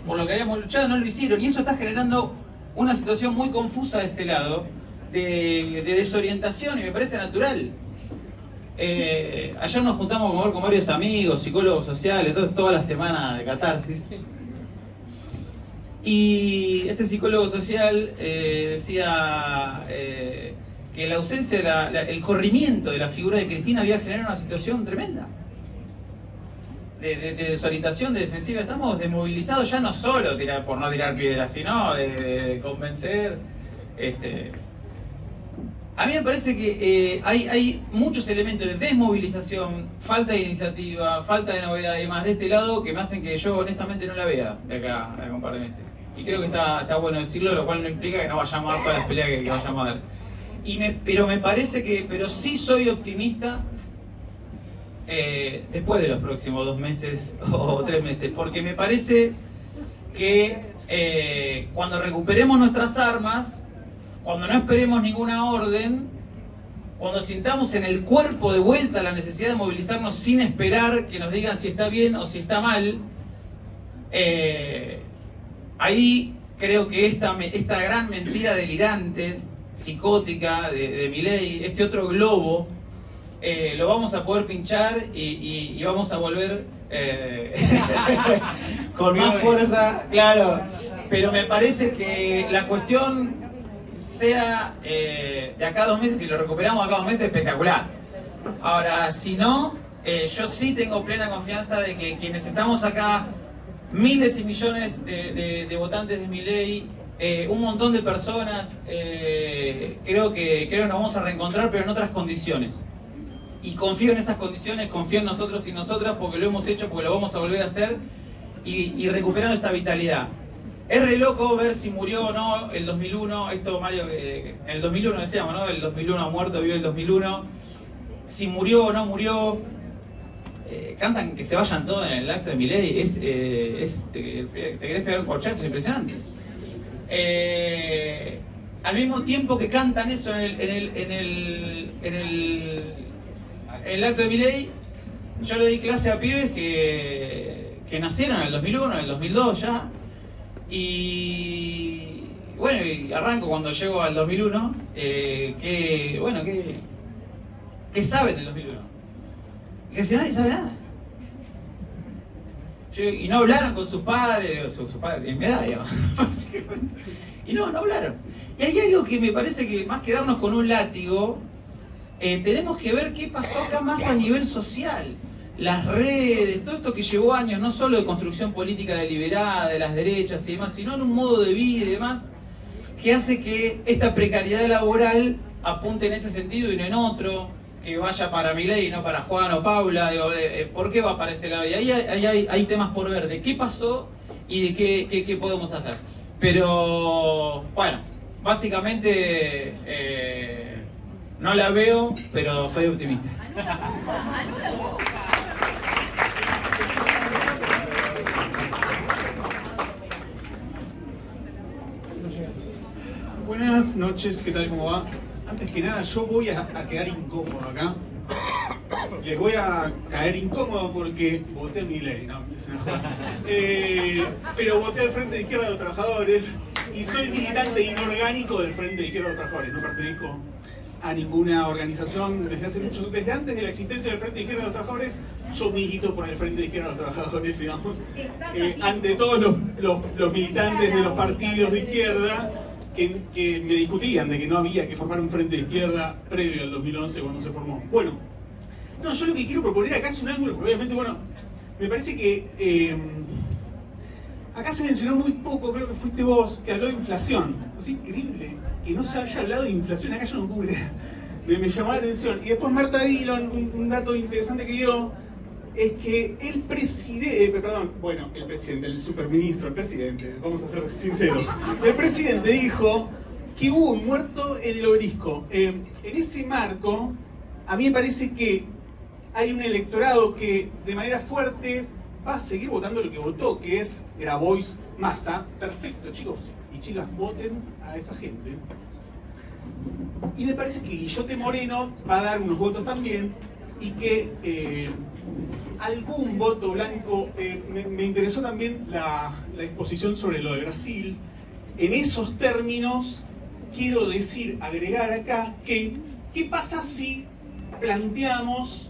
por lo que habíamos luchado, no lo hicieron. Y eso está generando una situación muy confusa de este lado, de desorientación, y me parece natural. Ayer nos juntamos a comer con varios amigos, psicólogos sociales, toda la semana de catarsis. Y este psicólogo social decía que la ausencia, el corrimiento de la figura de Cristina había generado una situación tremenda de desorientación, de defensiva. Estamos desmovilizados ya no solo por no tirar piedras, sino de convencer. A mí me parece que hay muchos elementos de desmovilización, falta de iniciativa, falta de novedad y demás de este lado que me hacen que yo honestamente no la vea de acá a un par de meses. Y creo que está bueno decirlo, lo cual no implica que no vayamos a dar todas las peleas que vayamos a dar. Pero me parece pero sí soy optimista después de los próximos 2 meses o 3 meses, porque me parece que cuando recuperemos nuestras armas, cuando no esperemos ninguna orden, cuando sintamos en el cuerpo de vuelta la necesidad de movilizarnos sin esperar que nos digan si está bien o si está mal, ahí creo que esta gran mentira delirante, psicótica de Milei, este otro globo, lo vamos a poder pinchar y vamos a volver con más fuerza, claro. Pero me parece que la cuestión sea de acá a 2 meses, si lo recuperamos acá a 2 meses, espectacular. Ahora, si no, yo sí tengo plena confianza de que quienes estamos acá, miles y millones de votantes de Milei, un montón de personas, creo que nos vamos a reencontrar, pero en otras condiciones. Y confío en esas condiciones, confío en nosotros y nosotras, porque lo hemos hecho, porque lo vamos a volver a hacer, y recuperando esta vitalidad. Es re loco ver si murió o no el 2001, esto Mario, en el 2001 decíamos, ¿no? El 2001 ha muerto, vive el 2001. Si murió o no murió, cantan que se vayan todos en el acto de Milei, te querés pegar un corchazo, es impresionante. Al mismo tiempo que cantan eso en el acto de Milei, yo le di clase a pibes que nacieron en el 2001, en el 2002 ya. Y bueno, y arranco cuando llego al 2001, ¿qué saben del 2001? Y casi nadie sabe nada. Y no hablaron con sus padres, sus padres tienen mi edad, digamos, básicamente. Y no hablaron. Y hay algo que me parece que más que darnos con un látigo, tenemos que ver qué pasó acá más a nivel social. Las redes, todo esto que llevó años, no solo de construcción política deliberada, de las derechas y demás, sino en un modo de vida y demás, que hace que esta precariedad laboral apunte en ese sentido y no en otro, que vaya para Milei y no para Juan o Paula. Digo, ¿por qué va para ese lado? Y ahí hay temas por ver de qué pasó y de qué podemos hacer. Pero, bueno, básicamente no la veo, pero soy optimista. Buenas noches, ¿qué tal? ¿Cómo va? Antes que nada, yo voy a quedar incómodo acá. Les voy a caer incómodo porque voté Milei, no, es mejor. Pero voté al Frente de Izquierda de los Trabajadores y soy militante inorgánico del Frente de Izquierda de los Trabajadores. No pertenezco a ninguna organización desde hace mucho, desde antes de la existencia del Frente de Izquierda de los Trabajadores, yo milito por el Frente de Izquierda de los Trabajadores, digamos. Ante todos los militantes de los partidos de izquierda que me discutían de que no había que formar un Frente de Izquierda previo al 2011 cuando se formó. Bueno, no, yo lo que quiero proponer acá es un ángulo, porque obviamente, bueno, me parece que acá se mencionó muy poco, creo que fuiste vos, que habló de inflación. Es increíble que no se haya hablado de inflación, acá yo no pude. Me llamó la atención. Y después Marta Dillon, un dato interesante que dio, es que el presidente, el superministro, el presidente, vamos a ser sinceros, el presidente dijo que hubo un muerto en el obelisco. En ese marco, a mí me parece que hay un electorado que de manera fuerte va a seguir votando lo que votó, que es Grabois, Massa. Perfecto, chicos y chicas, voten a esa gente. Y me parece que Guillote Moreno va a dar unos votos también y que algún voto blanco. Me interesó también la exposición sobre lo de Brasil. En esos términos quiero decir, agregar acá que ¿qué pasa si planteamos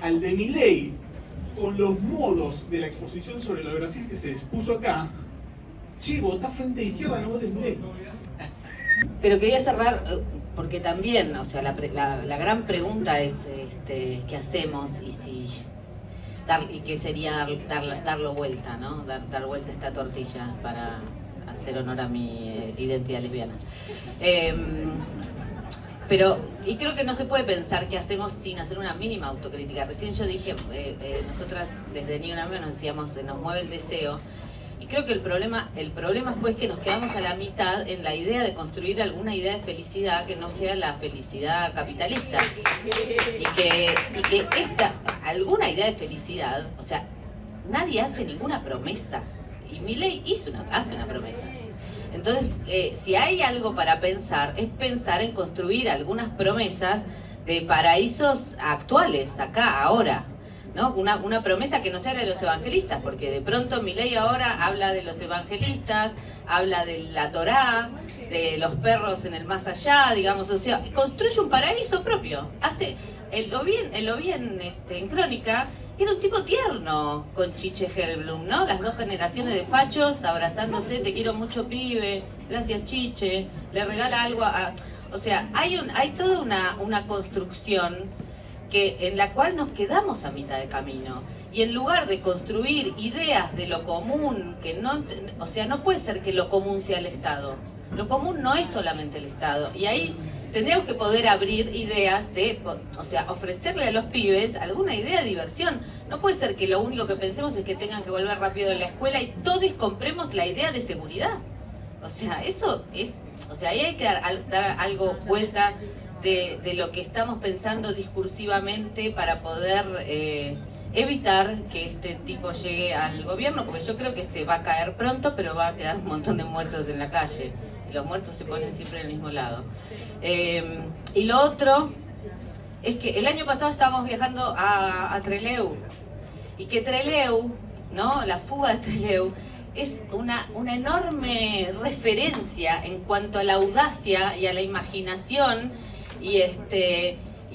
al de Milei con los modos de la exposición sobre lo de Brasil que se expuso acá? Che, votá Frente de Izquierda, no votes Milei. Pero quería cerrar, porque también, o sea, la gran pregunta es ¿qué hacemos? Y qué sería darlo vuelta, ¿no? Dar vuelta a esta tortilla para hacer honor a mi identidad lesbiana. Y creo que no se puede pensar qué hacemos sin hacer una mínima autocrítica. Recién yo dije, nosotras desde Ni Una Menos decíamos, nos mueve el deseo. Y creo que el problema fue que nos quedamos a la mitad en la idea de construir alguna idea de felicidad que no sea la felicidad capitalista. Y que alguna idea de felicidad, o sea, nadie hace ninguna promesa. Y Milei hace una promesa. Entonces, si hay algo para pensar, es pensar en construir algunas promesas de paraísos actuales, acá, ahora. ¿No? Una promesa que no sea la de los evangelistas, porque de pronto Milei ahora habla de los evangelistas, habla de la Torá, de los perros en el más allá, digamos, o sea, construye un paraíso propio. Lo vi en Crónica, era un tipo tierno con Chiche Hellblum, ¿no? Las dos generaciones de fachos abrazándose, te quiero mucho, pibe, gracias Chiche, le regala algo o sea, hay toda una construcción en la cual nos quedamos a mitad de camino. Y en lugar de construir ideas de lo común, no puede ser que lo común sea el Estado. Lo común no es solamente el Estado. Y ahí tendríamos que poder abrir ideas ofrecerle a los pibes alguna idea de diversión. No puede ser que lo único que pensemos es que tengan que volver rápido a la escuela y todos compremos la idea de seguridad. O sea, eso es... O sea, ahí hay que dar algo vuelta de lo que estamos pensando discursivamente para poder evitar que este tipo llegue al gobierno, porque yo creo que se va a caer pronto, pero va a quedar un montón de muertos en la calle. Y los muertos se ponen siempre en el mismo lado. Y lo otro es que el año pasado estábamos viajando a Trelew, y que Trelew, ¿no? La fuga de Trelew es una enorme referencia en cuanto a la audacia y a la imaginación y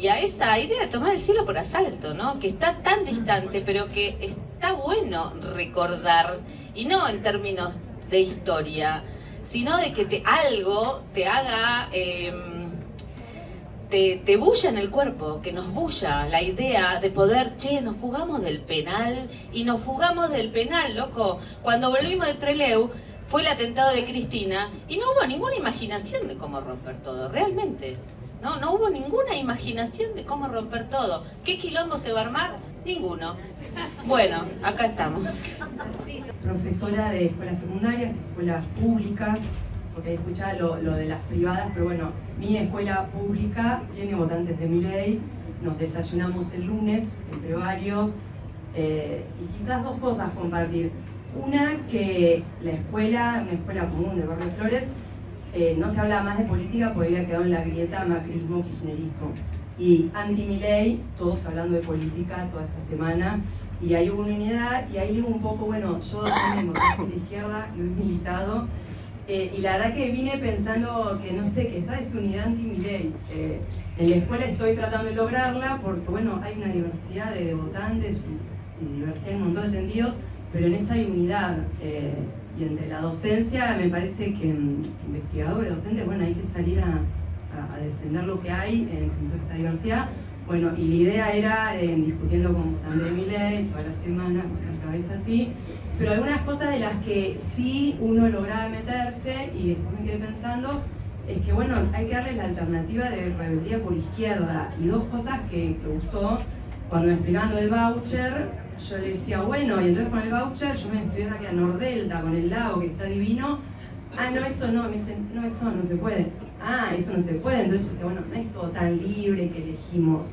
a esa idea de tomar el cielo por asalto, ¿no? Que está tan distante, pero que está bueno recordar, y no en términos de historia, sino de que algo te haga, te bulla en el cuerpo, que nos bulla la idea de poder, nos fugamos del penal, y nos fugamos del penal, loco. Cuando volvimos de Trelew, fue el atentado de Cristina, y no hubo ninguna imaginación de cómo romper todo, realmente. No hubo ninguna imaginación de cómo romper todo. ¿Qué quilombo se va a armar? Ninguno. Bueno, acá estamos. Profesora de escuelas secundarias, escuelas públicas, porque escuchaba lo de las privadas, pero bueno, mi escuela pública tiene votantes de Milei nos desayunamos el lunes entre varios, y quizás dos cosas compartir. Una, que la escuela, una escuela común del barrio Flores, no se hablaba más de política porque había quedado en la grieta macrismo-kirchnerismo. Y anti-Milei, todos hablando de política toda esta semana, y hay una unidad, y ahí digo un poco, bueno, yo también soy de izquierda, lo he militado, y la verdad que vine pensando que, no sé, que esta es unidad anti-Milei. En la escuela estoy tratando de lograrla porque, bueno, hay una diversidad de votantes y diversidad en un montón de sentidos, pero en esa hay unidad. Y entre la docencia, me parece que investigadores, docentes, bueno, hay que salir a defender lo que hay en toda esta diversidad. Bueno, y la idea era, discutiendo con también Milei toda la semana, con la cabeza así, pero algunas cosas de las que sí uno lograba meterse, y después me quedé pensando, es que bueno, hay que darle la alternativa de rebeldía por izquierda. Y dos cosas que gustó, cuando me explicaban el voucher, yo le decía, bueno, y entonces con el voucher yo me voy a estudiar aquí a Nordelta, con el lago que está divino. Ah, no, eso no, me dicen, no, eso no se puede. Ah, eso no se puede. Entonces yo decía, bueno, no es todo tan libre que elegimos.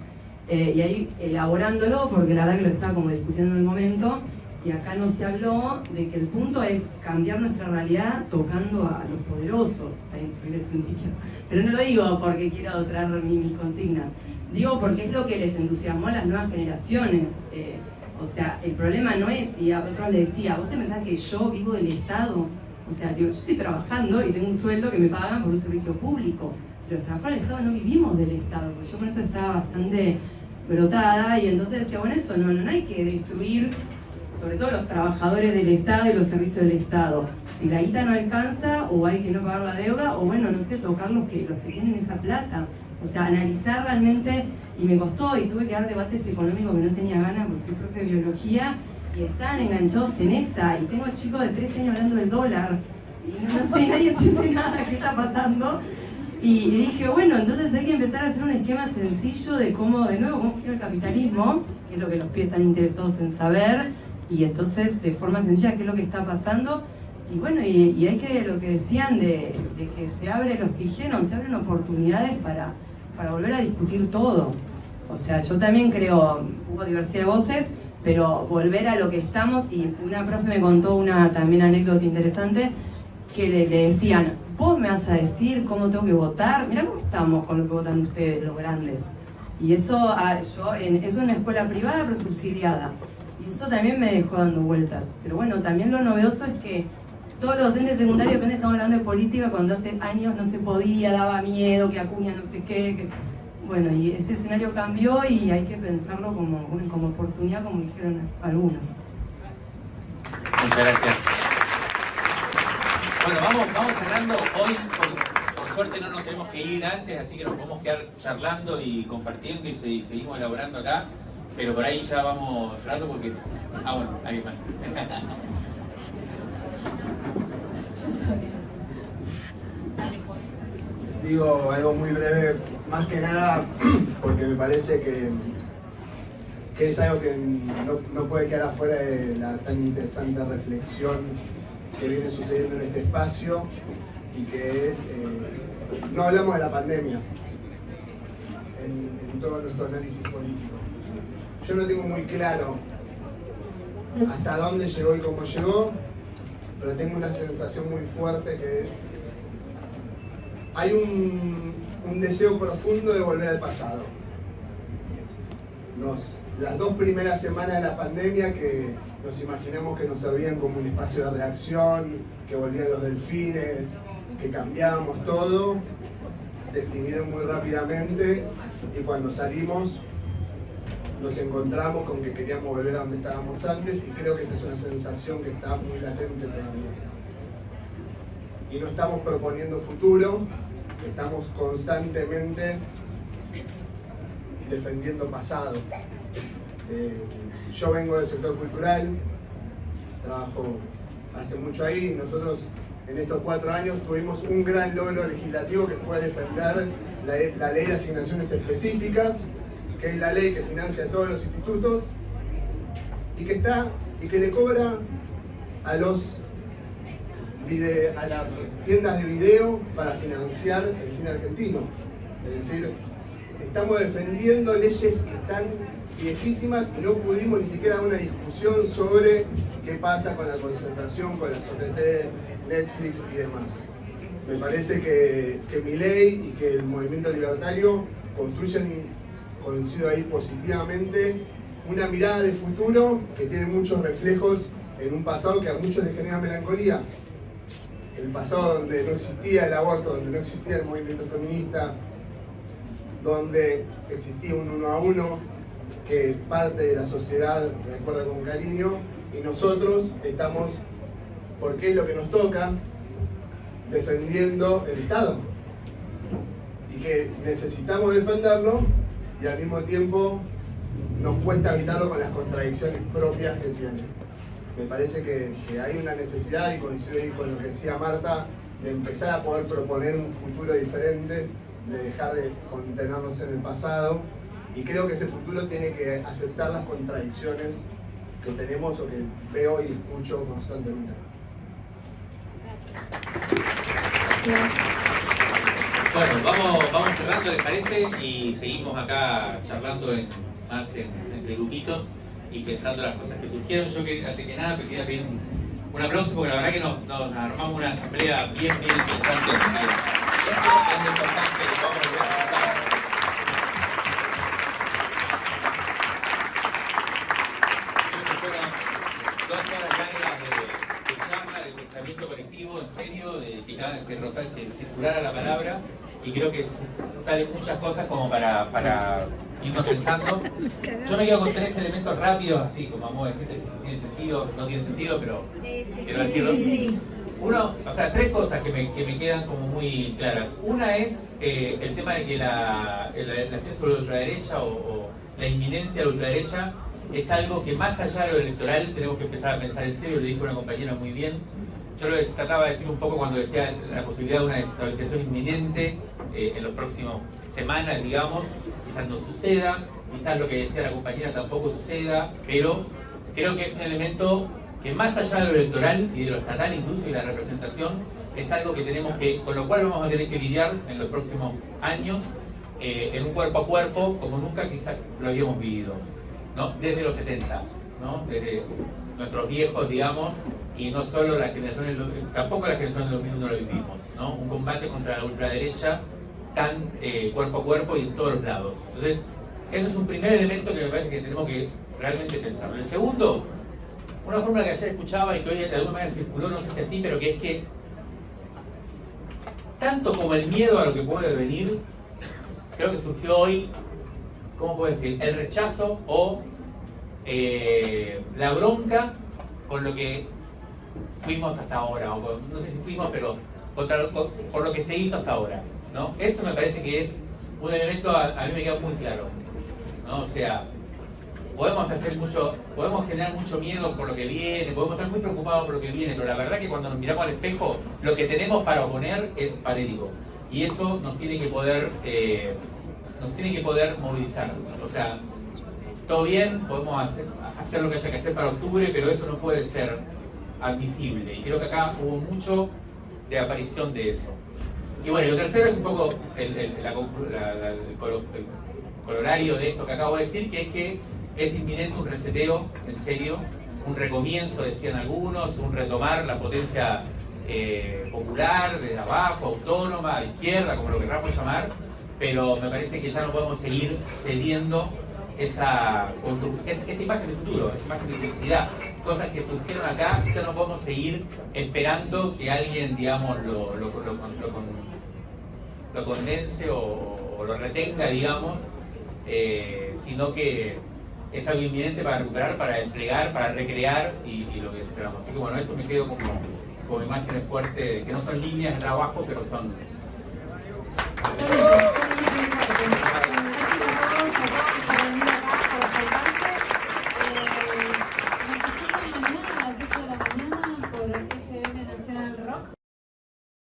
Y ahí elaborándolo, porque la verdad que lo estaba como discutiendo en el momento, y acá no se habló de que el punto es cambiar nuestra realidad tocando a los poderosos. Ahí no soy del frentista, pero no lo digo porque quiero traer mis consignas. Digo porque es lo que les entusiasmó a las nuevas generaciones. O sea, el problema no es, y a otros les decía, ¿vos te pensás que yo vivo del Estado? O sea, digo, yo estoy trabajando y tengo un sueldo que me pagan por un servicio público. Los trabajadores del Estado no vivimos del Estado, porque yo con eso estaba bastante brotada, y entonces decía, bueno, eso no hay que destruir, sobre todo los trabajadores del Estado y los servicios del Estado. Si la guita no alcanza, o hay que no pagar la deuda, o bueno, no sé, tocar los que tienen esa plata. O sea, analizar realmente, y me costó, y tuve que dar debates económicos que no tenía ganas, porque soy profe de biología, y están enganchados en esa, y tengo chicos de 13 años hablando del dólar, y no sé, nadie entiende nada qué está pasando, y dije, bueno, entonces hay que empezar a hacer un esquema sencillo de cómo, de nuevo, cómo funciona el capitalismo, que es lo que los pibes están interesados en saber, y entonces de forma sencilla qué es lo que está pasando. Y bueno, y hay que, lo que decían de que se abren, los que dijeron, se abren oportunidades para volver a discutir todo. O sea, yo también creo, hubo diversidad de voces, pero volver a lo que estamos, y una profe me contó una también anécdota interesante, que le decían, vos me vas a decir cómo tengo que votar, mirá cómo estamos con lo que votan ustedes, los grandes. Y eso, eso es una escuela privada pero subsidiada, y eso también me dejó dando vueltas. Pero bueno, también lo novedoso es que todos los docentes secundarios, depende, estamos hablando de política cuando hace años no se podía, daba miedo, que Acuña no sé qué. Bueno, y ese escenario cambió y hay que pensarlo como oportunidad, como dijeron algunos. Muchas gracias. Bueno, vamos cerrando. Hoy, por suerte, no nos tenemos que ir antes, así que nos podemos quedar charlando y compartiendo y seguimos elaborando acá. Pero por ahí ya vamos cerrando porque es... Ah, bueno, ahí está. Digo algo muy breve, más que nada porque me parece que es algo que no puede quedar afuera de la tan interesante reflexión que viene sucediendo en este espacio, y que es, no hablamos de la pandemia en todo nuestro análisis político. Yo no tengo muy claro hasta dónde llegó y cómo llegó, pero tengo una sensación muy fuerte que es, hay un deseo profundo de volver al pasado. Las 2 primeras semanas de la pandemia, que nos imaginamos que nos servían como un espacio de reacción, que volvían los delfines, que cambiábamos todo, se extinguieron muy rápidamente, y cuando salimos nos encontramos con que queríamos volver a donde estábamos antes, y creo que esa es una sensación que está muy latente todavía. Y no estamos proponiendo futuro, estamos constantemente defendiendo pasado. Yo vengo del sector cultural, trabajo hace mucho ahí, y nosotros en estos 4 años tuvimos un gran logro legislativo, que fue defender la ley de asignaciones específicas, que es la ley que financia a todos los institutos, y que le cobra a las tiendas de video para financiar el cine argentino. Es decir, estamos defendiendo leyes que están viejísimas y no pudimos ni siquiera dar una discusión sobre qué pasa con la concentración, con las OTT, Netflix y demás. Me parece que Milei y que el movimiento libertario construyen, coincido ahí positivamente, una mirada de futuro que tiene muchos reflejos en un pasado que a muchos les genera melancolía. El pasado donde no existía el aborto, donde no existía el movimiento feminista, donde existía un 1 a 1 que parte de la sociedad recuerda con cariño, y nosotros estamos, porque es lo que nos toca, defendiendo el Estado. Y que necesitamos defenderlo y al mismo tiempo nos cuesta evitarlo con las contradicciones propias que tiene. Me parece que hay una necesidad, y coincido ahí con lo que decía Marta, de empezar a poder proponer un futuro diferente, de dejar de contenernos en el pasado, y creo que ese futuro tiene que aceptar las contradicciones que tenemos o que veo y escucho constantemente. Bueno, vamos cerrando, ¿les parece? Y seguimos acá charlando entre grupitos y pensando las cosas que surgieron. Yo antes que nada quería pedir un aplauso porque la verdad que nos armamos una asamblea bien interesante. Es importante que vamos a ver. Creo que fueron 2 horas largas de charla, de pensamiento colectivo, en serio, que circulara la palabra, y creo que salen muchas cosas como para irnos pensando. Yo me quedo con 3 elementos rápidos, así como vamos a decirte si tiene sentido, no tiene sentido, pero quiero decirlo. Uno, o sea, 3 cosas que me quedan como muy claras. Una es el tema de que el ascenso de la ultraderecha o la inminencia de la ultraderecha es algo que más allá de lo electoral tenemos que empezar a pensar en serio. Lo dijo una compañera muy bien. Yo lo trataba de decir un poco cuando decía la posibilidad de una desestabilización inminente en las próximas semanas, digamos. Quizás no suceda, quizás lo que decía la compañera tampoco suceda, pero creo que es un elemento que más allá de lo electoral y de lo estatal incluso y la representación, es algo que tenemos que, con lo cual vamos a tener que lidiar en los próximos años en un cuerpo a cuerpo como nunca quizás lo habíamos vivido, ¿no? Desde los 70, ¿no? Desde nuestros viejos, digamos, y no solo la generación, tampoco la generación del 2001 lo vivimos, ¿no? Un combate contra la ultraderecha tan cuerpo a cuerpo y en todos los lados. Entonces, eso es un primer elemento que me parece que tenemos que realmente pensar. El segundo, una fórmula que ayer escuchaba y que hoy de alguna manera circuló, no sé si así, pero que es que tanto como el miedo a lo que puede venir, creo que surgió hoy, ¿cómo puedo decir? El rechazo o la bronca con lo que fuimos hasta ahora, o no sé si fuimos, pero por lo que se hizo hasta ahora, ¿no? Eso me parece que es un elemento, a mí me queda muy claro, ¿no? O sea, podemos generar mucho miedo por lo que viene, podemos estar muy preocupados por lo que viene, pero la verdad que cuando nos miramos al espejo, lo que tenemos para oponer es patético. Y eso nos tiene que poder movilizar. O sea, todo bien, podemos hacer lo que haya que hacer para octubre, pero eso no puede ser admisible. Y creo que acá hubo mucho de aparición de eso. Y bueno, y lo tercero es un poco el colorario de esto que acabo de decir, que es que es inminente un reseteo, en serio, un recomienzo, decían algunos, un retomar la potencia popular, desde abajo, autónoma, de izquierda, como lo queramos llamar, pero me parece que ya no podemos seguir cediendo esa imagen de futuro, esa imagen de felicidad, cosas que surgieron acá, ya no podemos seguir esperando que alguien, digamos, lo condense o lo retenga, digamos, sino que es algo inminente para recuperar, para desplegar, para recrear y lo que esperamos. Así que bueno, esto me quedo como imágenes fuertes, que no son líneas de trabajo, pero son